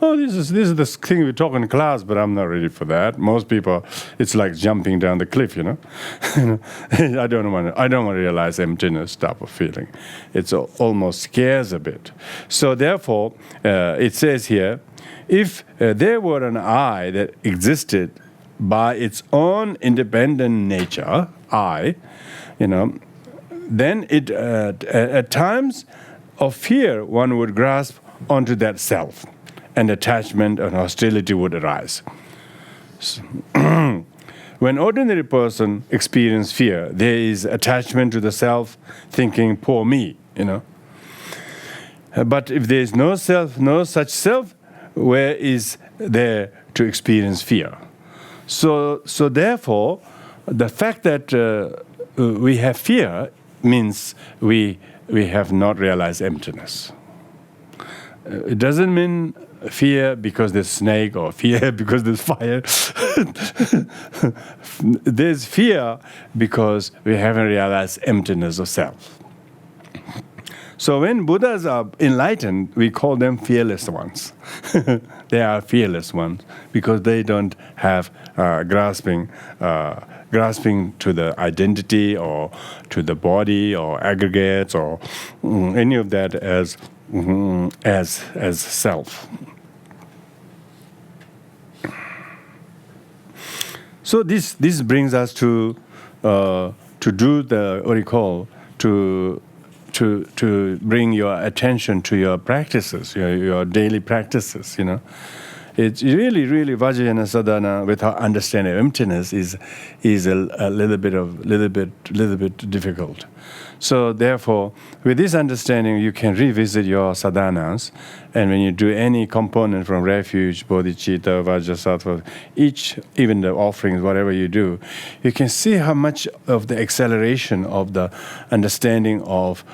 Speaker 1: Oh, this is the thing we talk in class, but I'm not ready for that. Most people, it's like jumping down the cliff, I don't want to realize emptiness type of feeling. It's almost scares a bit. So therefore, it says here, if there were an I that existed by its own independent nature, I, then it at times of fear one would grasp onto that self, and attachment and hostility would arise. When ordinary person experience fear, there is attachment to the self, thinking, poor me, But if there is no self, no such self, where is there to experience fear? So therefore, the fact that we have fear means we have not realized emptiness. It doesn't mean fear because there's snake or fear because there's fire. There's fear because we haven't realized emptiness of self. So when Buddhas are enlightened, we call them fearless ones. They are fearless ones because they don't have grasping to the identity or to the body or aggregates or any of that as self. So this brings us to do the what you call to bring your attention to your practices, your daily practices. It's really Vajrayana sadhana without understanding emptiness is a little bit difficult. So therefore, with this understanding, you can revisit your sadhanas, and when you do any component from refuge, bodhicitta, vajrasattva, even the offerings, whatever you do, you can see how much of the acceleration of the understanding of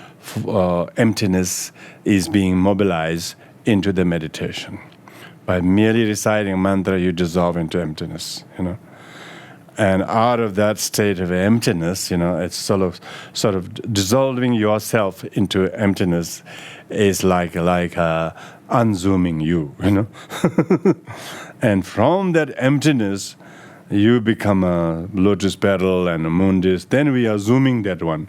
Speaker 1: emptiness is being mobilized into the meditation. By merely reciting mantra, you dissolve into emptiness, And out of that state of emptiness, it's sort of dissolving yourself into emptiness is like unzooming you, And from that emptiness, you become a lotus petal and a moon disk. Then we are zooming that one,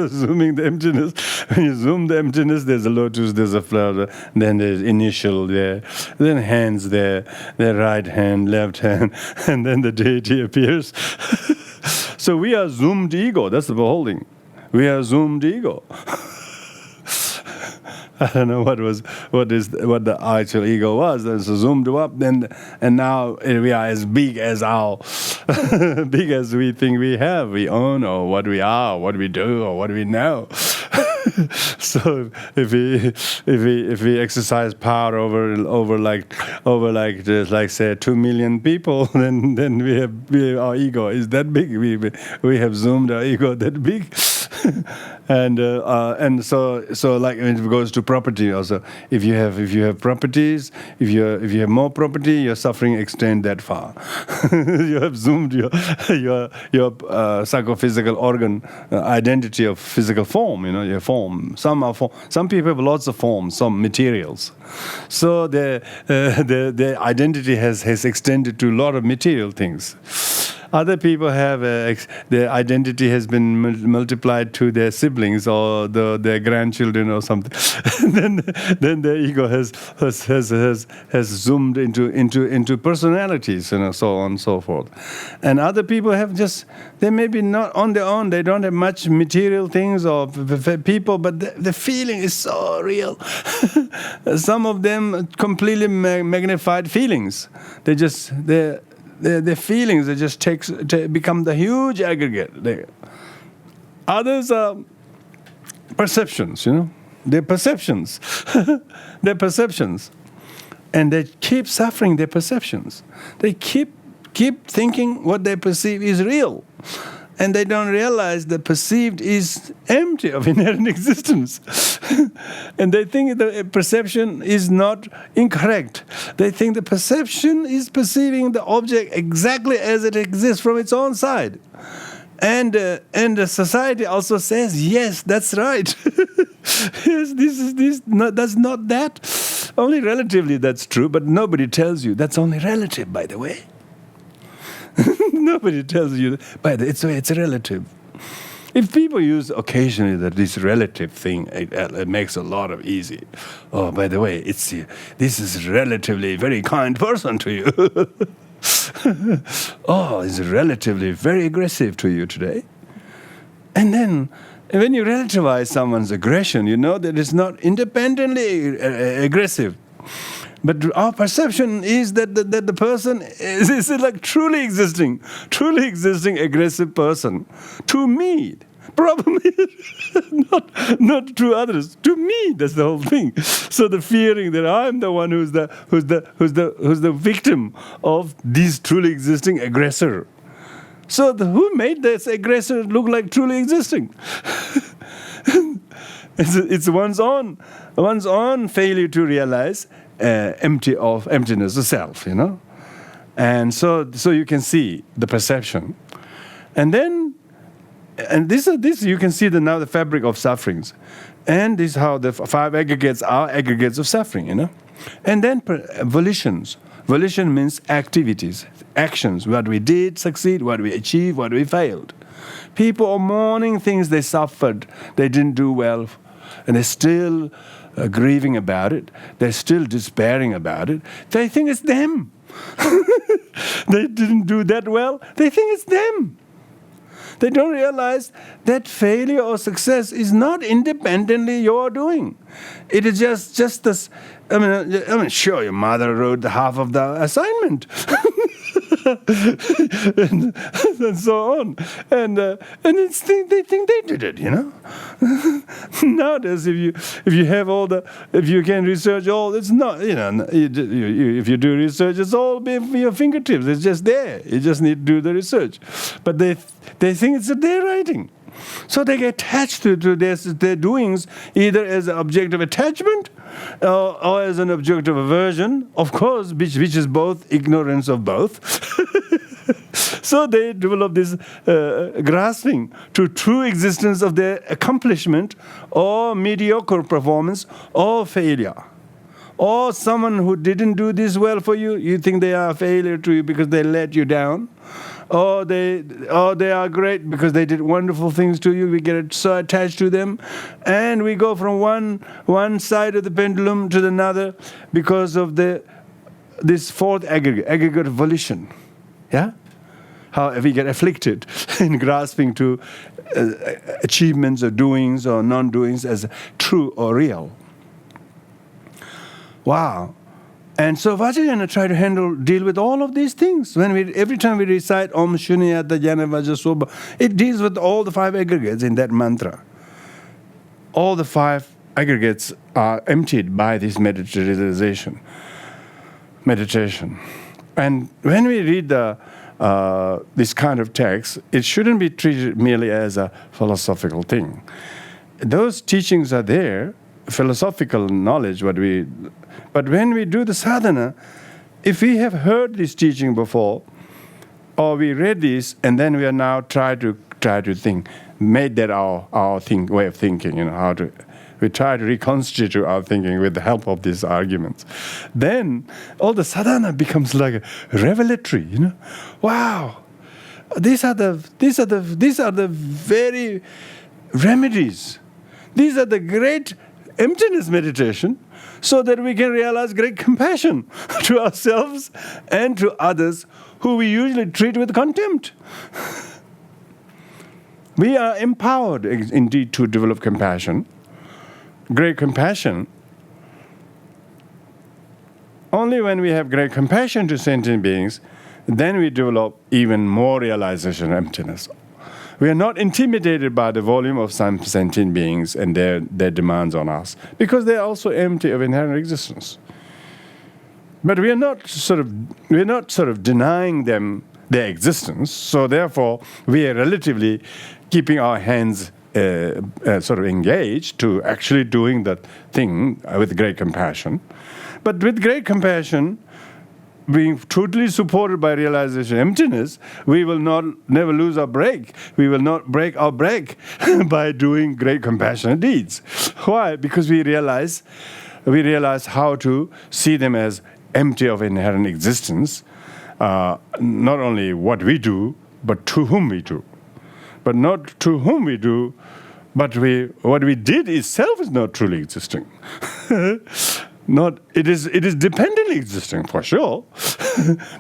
Speaker 1: zooming the emptiness. When you zoom the emptiness, there's a lotus, there's a flower, then there's initial there, then hands there, the right hand, left hand, and then the deity appears. So we are zoomed ego. That's the whole thing. We are zoomed ego. I don't know what the actual ego was. And so zoomed up, and now we are as big as big as we think we have, we own, or what we are, or what we do, or what we know. So if we exercise power over say 2 million people, then we have our ego is that big. We have zoomed our ego that big. and so like when it goes to property also, if you have properties, if you have more property, your suffering extend that far. You have zoomed your psychophysical organ identity of physical form, your form. Some people have lots of forms, some materials, so their identity has extended to a lot of material things. Other people have their identity has been multiplied to their siblings or their grandchildren or something. then their ego has zoomed into personalities, so on and so forth. And other people have they may be not on their own. They don't have much material things or people, but the feeling is so real. Some of them completely magnified feelings. Their feelings, they just become the huge aggregate. Others are perceptions, They're perceptions. They're perceptions. And they keep suffering their perceptions. They keep thinking what they perceive is real. And they don't realize the perceived is empty of inherent existence. And they think the perception is not incorrect. They think the perception is perceiving the object exactly as it exists from its own side. And the society also says, yes, that's right. Yes, that's not that. Only relatively that's true, but nobody tells you that's only relative, by the way. Nobody tells you, it's relative. If people use occasionally this relative thing, it makes a lot of easy. Oh, by the way, this is relatively very kind person to you. Oh, he's relatively very aggressive to you today. And then, when you relativize someone's aggression, you know that it's not independently aggressive. But our perception is that the person is like truly existing aggressive person. To me, problem is not to others. To me, that's the whole thing. So the fearing that I'm the one who's the victim of this truly existing aggressor. So who made this aggressor look like truly existing? It's one's own failure to realize emptiness of self, and so you can see the perception, and this you can see now the fabric of sufferings, and this is how the five aggregates are aggregates of suffering, and then volitions. Volition means activities, actions, what we did succeed, what we achieved, what we failed. People are mourning things they suffered, they didn't do well, and they're still grieving about it. They're still despairing about it. They think it's them. They didn't do that well. They think it's them. They don't realize that failure or success is not independently your doing. It is just this. I mean, sure, your mother wrote half of the assignment. and so on, and they think they did it, Nowadays, if you can research all, it's not, if you do research, it's all be for your fingertips. It's just there. You just need to do the research, but they think it's their writing. So they get attached to their doings either as an object of attachment or as an object of aversion, of course, which is both ignorance of both. So they develop this grasping to true existence of their accomplishment or mediocre performance or failure. Or someone who didn't do this well for you, you think they are a failure to you because they let you down. Or they are great because they did wonderful things to you. We get so attached to them, and we go from one side of the pendulum to another because of this fourth aggregate of volition. Yeah, how we get afflicted in grasping to achievements or doings or non-doings as true or real. Wow. And so Vajrayana try to deal with all of these things. Every time we recite Om Shunyata Jnana Vajrasobha, it deals with all the five aggregates in that mantra. All the five aggregates are emptied by this meditation. And when we read the
Speaker 2: this kind of text, it shouldn't be treated merely as a philosophical thing. Those teachings are there, philosophical knowledge, but when we do the sadhana, if we have heard this teaching before, or we read this, and then we are now try to think, made that our way of thinking, we try to reconstitute our thinking with the help of these arguments. Then all the sadhana becomes like a revelatory, Wow, these are the very remedies. These are the great emptiness meditation, so that we can realize great compassion to ourselves and to others who we usually treat with contempt. We are empowered, indeed, to develop compassion, great compassion. Only when we have great compassion to sentient beings, then we develop even more realization of emptiness. We are not intimidated by the volume of some sentient beings and their demands on us, because they are also empty of inherent existence. But we are not sort of denying them their existence. So therefore, we are relatively keeping our hands sort of engaged to actually doing that thing with great compassion. But with great compassion, being totally supported by realization of emptiness, we will never lose our break. We will not break our break by doing great compassionate deeds. Why? Because we realize how to see them as empty of inherent existence, not only what we do, but to whom we do. But not to whom we do, but what we did itself is not truly existing. It is dependently existing for sure,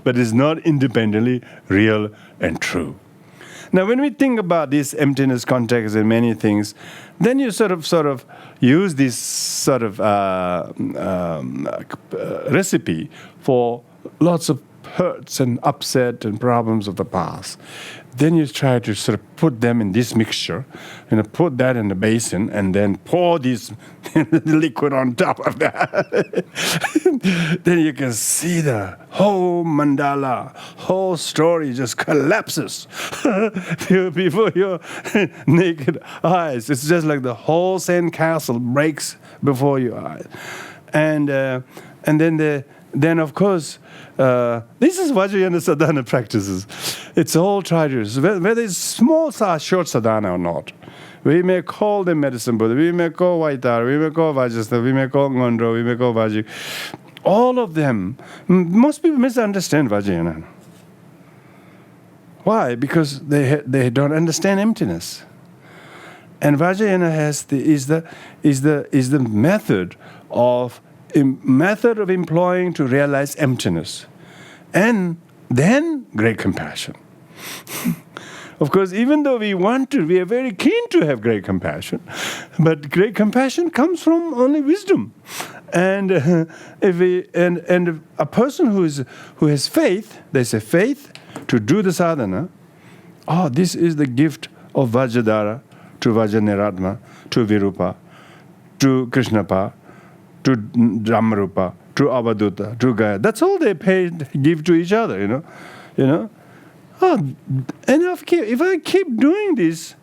Speaker 2: but it's not independently real and true. Now, when we think about this emptiness context and many things, then you sort of use this sort of recipe for lots of hurts and upset and problems of the past. Then you try to sort of put them in this mixture, put that in the basin, and then pour this liquid on top of that. Then you can see the whole mandala, whole story just collapses before your naked eyes. It's just like the whole sand castle breaks before your eyes. And then of course, this is Vajrayana sadhana practices. It's all traditions, whether it's small, short sadhana or not. We may call them medicine Buddha, we may call Vaitara, we may call Vajrayana, we may call Ngondro, we may call Vajra. All of them, most people misunderstand Vajrayana. Why? Because they don't understand emptiness. And Vajrayana is the method of employing to realize emptiness, and then great compassion. Of course, even though we are very keen to have great compassion, but great compassion comes from only wisdom. And a person who has faith, they say faith to do the sadhana. Oh, this is the gift of Vajradhara to Vajraniratma, to Virupa, to Krishnapa, to Dhammarupa, to Avaduta, to Gaya. That's all they give to each other, Oh, and if I keep doing this,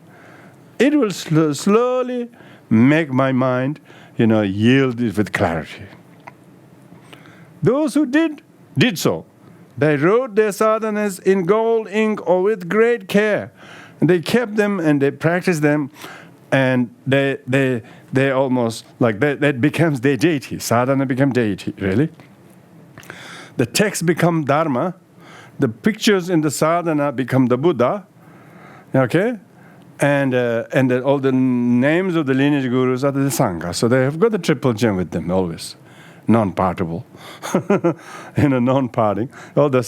Speaker 2: it will slowly make my mind, yield with clarity. Those who did so. They wrote their sadhanas in gold ink or with great care. And they kept them and they practiced them, and they almost like that becomes their deity. Sadhana become deity, really. The text become dharma. The pictures in the sadhana become the Buddha. Okay? And all the names of the lineage gurus are the Sangha. So they have got the triple gem with them always. Non-partible. Non-parting. All the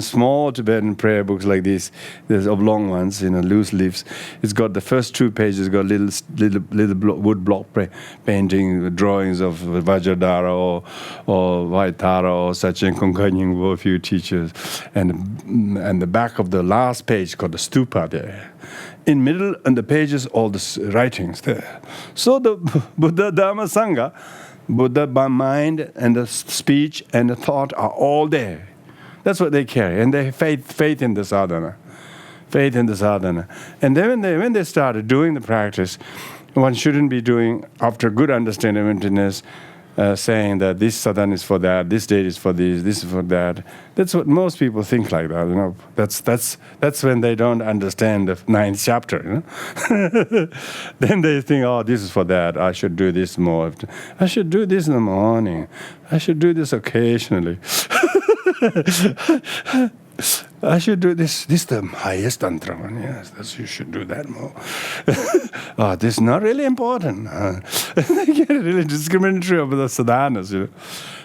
Speaker 2: small Tibetan prayer books like this, there's oblong ones, loose leaves. It's got the first 2 pages, got little wood block painting, drawings of Vajradhara or Vaitara or Sachen Kongkanying, a few teachers. And the back of the last page got the stupa there. In middle, and the pages, all the writings there. So the Buddha, Dhamma, Sangha, Buddha by mind and the speech and the thought are all there That's what they carry. And they have faith in the sadhana. Faith in the sadhana. And then when they started doing the practice, one shouldn't be doing, after good understanding of emptiness, saying that this sadhana is for that, this date is for this is for that. That's what most people think like that. You know, that's when they don't understand the 9th chapter. You know, then they think, oh, this is for that. I should do this more. I should do this in the morning. I should do this occasionally. I should do this. This is the highest tantra one. Yes, you should do that more. Oh, this is not really important. They get really discriminatory over the sadhanas. You know?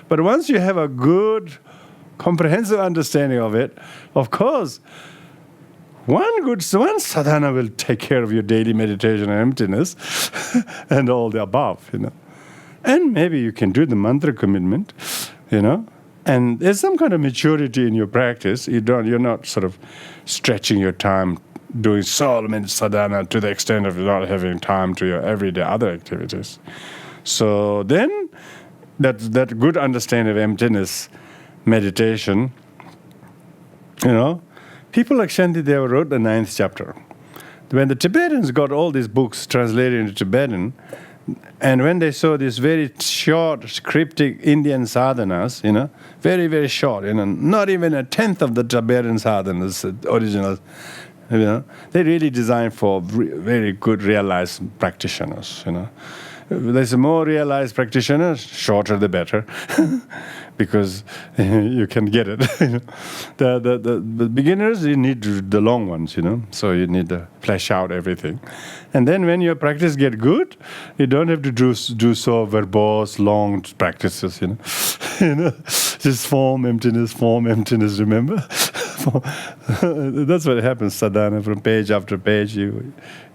Speaker 2: But once you have a good, comprehensive understanding of it, of course, one sadhana will take care of your daily meditation and emptiness and all the above. You know, and maybe you can do the mantra commitment. You know. And there's some kind of maturity in your practice. You're not sort of stretching your time doing so many sadhana to the extent of not having time to your everyday other activities. So then that good understanding of emptiness meditation, you know, people like Shantideva wrote the 9th chapter. When the Tibetans got all these books translated into Tibetan, and when they saw these very short, cryptic Indian sadhanas, you know, very, very short, you know, not even a tenth of the Tibetan sadhanas, original, you know, they really designed for very good realized practitioners, you know. There's a more realized practitioner, shorter the better, because you can get it. The beginners, you need the long ones, you know. So you need to flesh out everything, and then when your practice get good, you don't have to do so verbose, long practices, you know. You know, just form emptiness. Remember, that's what happens. Sadhana from page after page.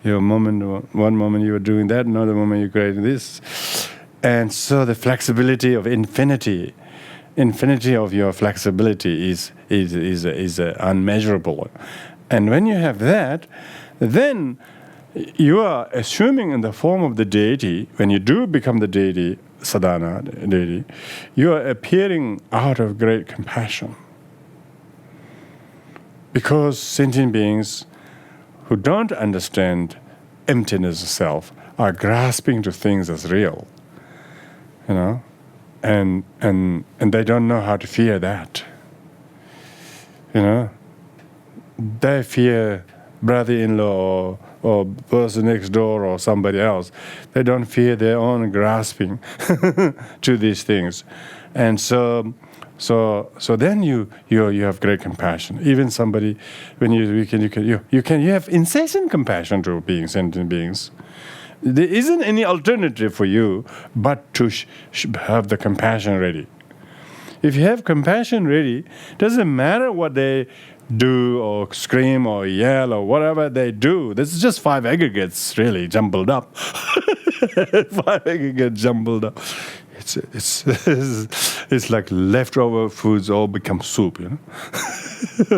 Speaker 2: One moment you were doing that, another moment you're creating this. And so the flexibility of infinity of your flexibility is unmeasurable. And when you have that, then you are assuming in the form of the deity, when you do become the deity, sadhana, deity, you are appearing out of great compassion. Because sentient beings who don't understand emptiness of self are grasping to things as real, you know, and they don't know how to fear that, you know. They fear brother-in-law or person next door or somebody else. They don't fear their own grasping to these things, and so then you have great compassion. Even somebody, when you have incessant compassion to sentient beings. There isn't any alternative for you but to have the compassion ready. If you have compassion ready, doesn't matter what they do or scream or yell or whatever they do. This is just 5 aggregates really jumbled up. 5 aggregates jumbled up. It's like leftover foods all become soup, you know.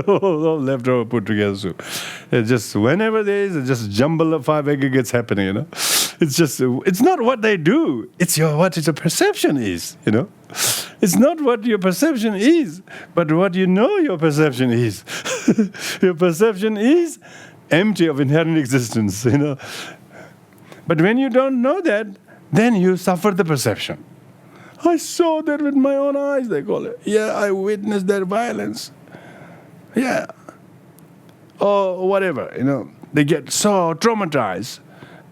Speaker 2: All leftover put together soup. It's just whenever there is, it's just jumble of 5 aggregates happening, you know. It's not what they do. It's what your perception is, you know. It's not what your perception is, but what you know your perception is. Your perception is empty of inherent existence, you know. But when you don't know that, then you suffer the perception. I saw that with my own eyes, they call it. Yeah, I witnessed their violence. Yeah. Or whatever, you know. They get so traumatized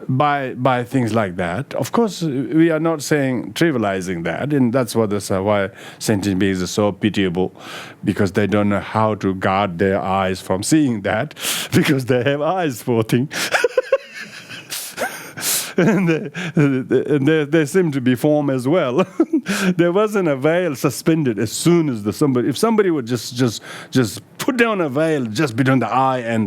Speaker 2: by things like that. Of course, we are not trivializing that, and that's why sentient beings are so pitiable, because they don't know how to guard their eyes from seeing that, because they have eyes, poor thing. And they seem to be form as well. There wasn't a veil suspended as soon as if somebody would just put down a veil just between the eye and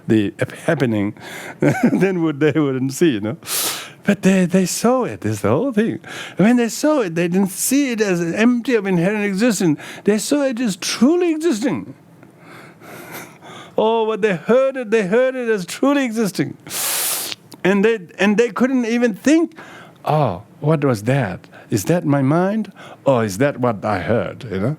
Speaker 2: the happening, then they wouldn't see, you know. But they saw it. This the whole thing. When they saw it, they didn't see it as empty of inherent existence. They saw it as truly existing. Oh, what they heard it as truly existing. And they couldn't even think, oh, what was that? Is that my mind? Or is that what I heard, you know?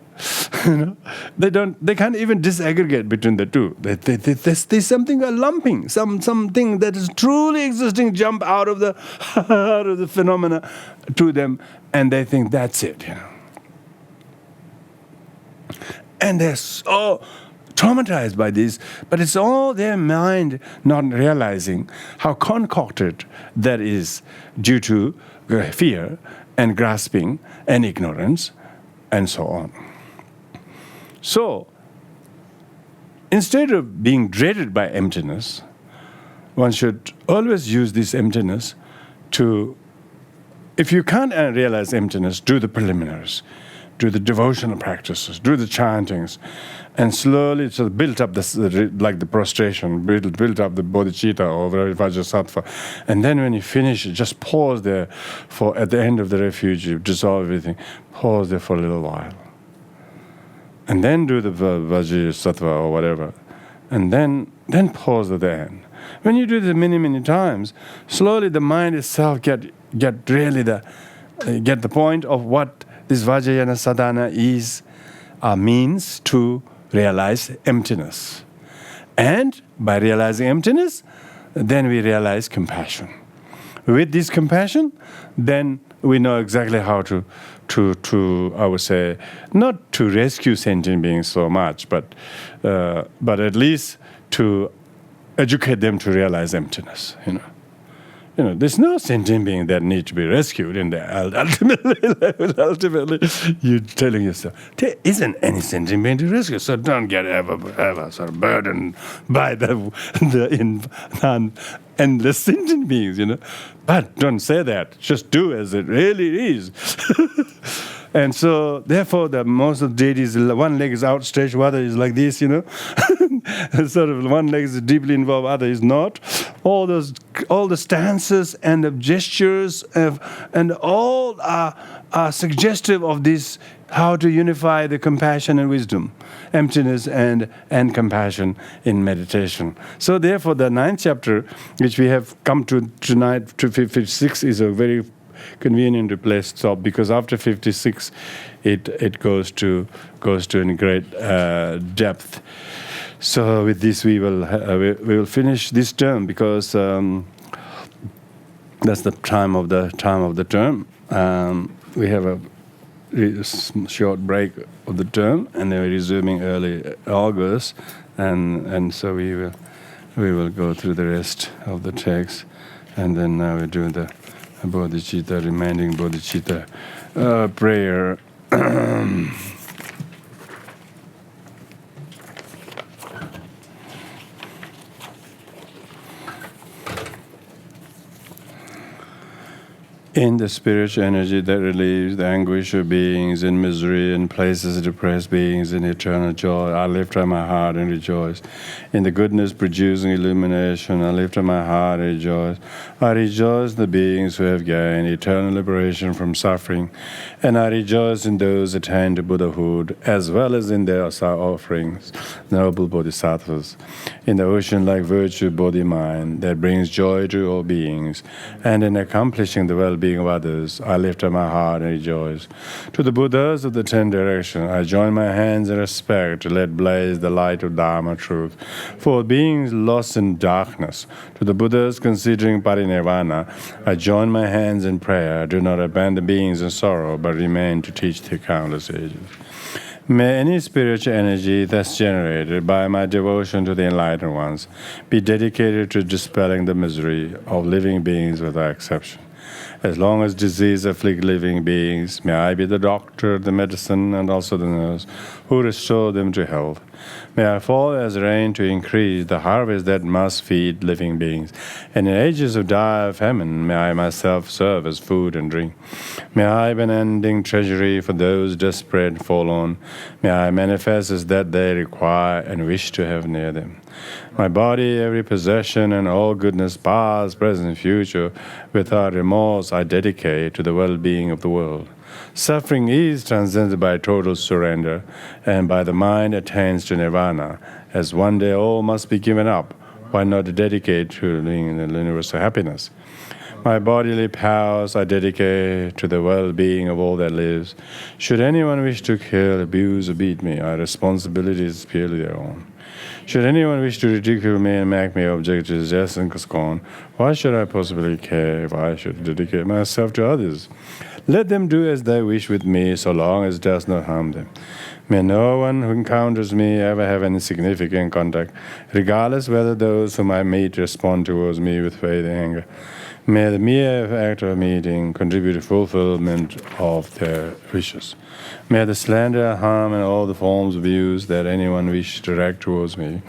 Speaker 2: They can't even disaggregate between the two. There's something, a lumping, something that is truly existing jump out of the out of the phenomena to them, and they think that's it. And they're so traumatized by this, but it's all their mind not realizing how concocted that is due to fear and grasping and ignorance and so on. So, instead of being dreaded by emptiness, one should always use this emptiness to, if you can't realize emptiness, do the preliminaries, do the devotional practices, do the chantings, and slowly build up like the prostration, build up the bodhicitta or vajrasattva. And then when you finish, just pause there at the end of the refuge, you dissolve everything, pause there for a little while. And then do the vajrasattva or whatever. And then pause at the end. When you do this many, many times, slowly the mind itself get really get the point of what this Vajrayana sadhana means to realize emptiness. And by realizing emptiness, then we realize compassion. With this compassion, then we know exactly how to I would say, not to rescue sentient beings so much, but at least to educate them to realize emptiness. There's no sentient being that need to be rescued in the ultimately, you're telling yourself, there isn't any sentient being to rescue, so don't get ever sort of burdened by the endless sentient beings, But don't say that. Just do as it really is. And so, therefore, most of the deities, one leg is outstretched, other is like this, sort of one leg is deeply involved, other is not. All the stances and the gestures and all are suggestive of this, how to unify the compassion and wisdom, emptiness and compassion in meditation. So, therefore, the 9th chapter, which we have come to tonight, to 56, is a very convenient place to stop, because after 56 it goes to in great depth. So with this we will finish this term, because that's the time of the term. We have a short break of the term, and then we're resuming early August, and so we will go through the rest of the text, and then now we're doing the bodhicitta, remaining bodhicitta prayer. In the spiritual energy that relieves the anguish of beings in misery and places depressed beings in eternal joy, I lift up my heart and rejoice. In the goodness producing illumination, I lift up my heart and rejoice. I rejoice in the beings who have gained eternal liberation from suffering, and I rejoice in those attained to Buddhahood, as well as in their offerings, noble Bodhisattvas. In the ocean-like virtue Bodhi mind that brings joy to all beings, and in accomplishing the well-being of others, I lift up my heart and rejoice. To the Buddhas of the 10 directions, I join my hands in respect to let blaze the light of Dharma truth. For beings lost in darkness, to the Buddhas considering parinirvana, I join my hands in prayer. Do not abandon beings in sorrow, but remain to teach the countless ages. May any spiritual energy thus generated by my devotion to the enlightened ones be dedicated to dispelling the misery of living beings without exception. As long as disease afflict living beings, may I be the doctor, the medicine, and also the nurse who restore them to health. May I fall as rain to increase the harvest that must feed living beings. And in ages of dire famine, may I myself serve as food and drink. May I be an unending treasury for those desperate and forlorn. May I manifest as that they require and wish to have near them. My body, every possession, and all goodness, past, present, future, without remorse, I dedicate to the well-being of the world. Suffering is transcended by total surrender, and by the mind attains to nirvana. As one day all must be given up, why not dedicate to living in the universal happiness? My bodily powers I dedicate to the well-being of all that lives. Should anyone wish to kill, abuse, or beat me, my responsibility is purely their own. Should anyone wish to ridicule me and make me object to jest and scorn, why should I possibly care if I should dedicate myself to others? Let them do as they wish with me, so long as it does not harm them. May no one who encounters me ever have any significant contact, regardless whether those whom I meet respond towards me with faith and anger. May the mere act of meeting contribute to fulfillment of their wishes. May the slander, harm, and all the forms of abuse that anyone wishes to direct towards me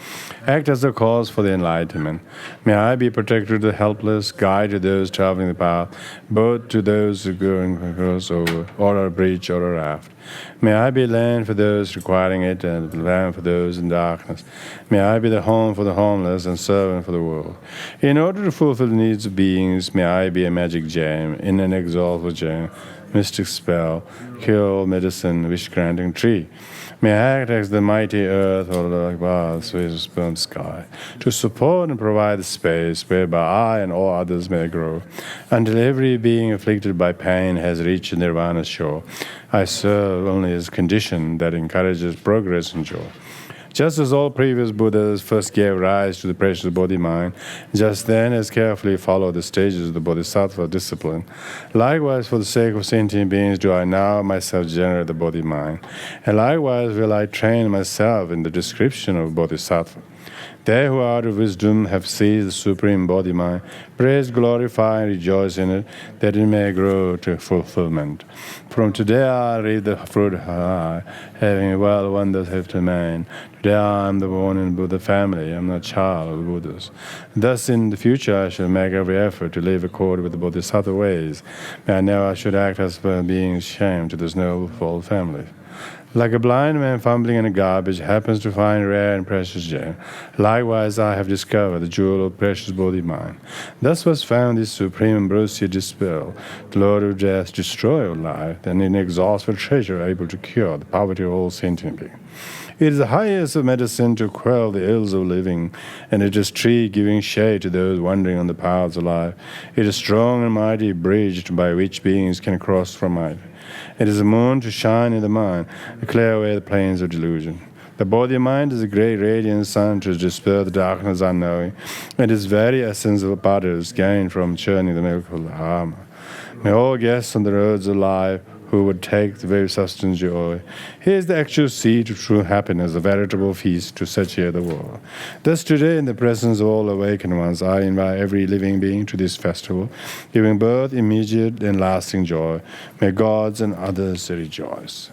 Speaker 2: act as a cause for the enlightenment. May I be protector to the helpless, guide to those traveling the path, both to those who go across over, or a bridge or a raft. May I be land for those requiring it, and lamp for those in darkness. May I be the home for the homeless and servant for the world. In order to fulfill the needs of beings, may I be a magic gem, an inexhaustible gem, mystic spell, cure, medicine, wish-granting tree. May I act as the mighty earth or like vast sperm sky, to support and provide the space whereby I and all others may grow, until every being afflicted by pain has reached nirvana's shore. I serve only as a condition that encourages progress and joy. Just as all previous Buddhas first gave rise to the precious body-mind, just then as carefully followed the stages of the Bodhisattva discipline, likewise for the sake of sentient beings do I now myself generate the body-mind, and likewise will I train myself in the description of Bodhisattva. They who out of wisdom have seized the supreme body-mind, praise, glorify, and rejoice in it, that it may grow to fulfillment. From today I reap the fruit high, having well one that have to man. Today I am the born in Buddha family, I am not a child of the Buddhas. Thus in the future I shall make every effort to live according with the Bodhisattva ways. May I know I should act as a being shame to this noble full family. Like a blind man fumbling in a garbage happens to find a rare and precious gem, likewise I have discovered the jewel of precious body-mind. Thus was found this supreme ambrosia dispel, the Lord of death, destroyer of life, and inexhaustible treasure able to cure the poverty of all sentient beings. It is the highest of medicine to quell the ills of living, and it is tree giving shade to those wandering on the paths of life. It is strong and mighty bridge by which beings can cross from life. It is a moon to shine in the mind, to clear away the plains of delusion. The body-mind is a great radiant sun to dispel the darkness unknowing, and its very essence of butter is gained from churning the milk of the Dharma. May all guests on the roads of life who would take the very substance joy. Here is the actual seed of true happiness, a veritable feast to set here the world. Thus today, in the presence of all awakened ones, I invite every living being to this festival, giving birth, immediate and lasting joy. May gods and others rejoice.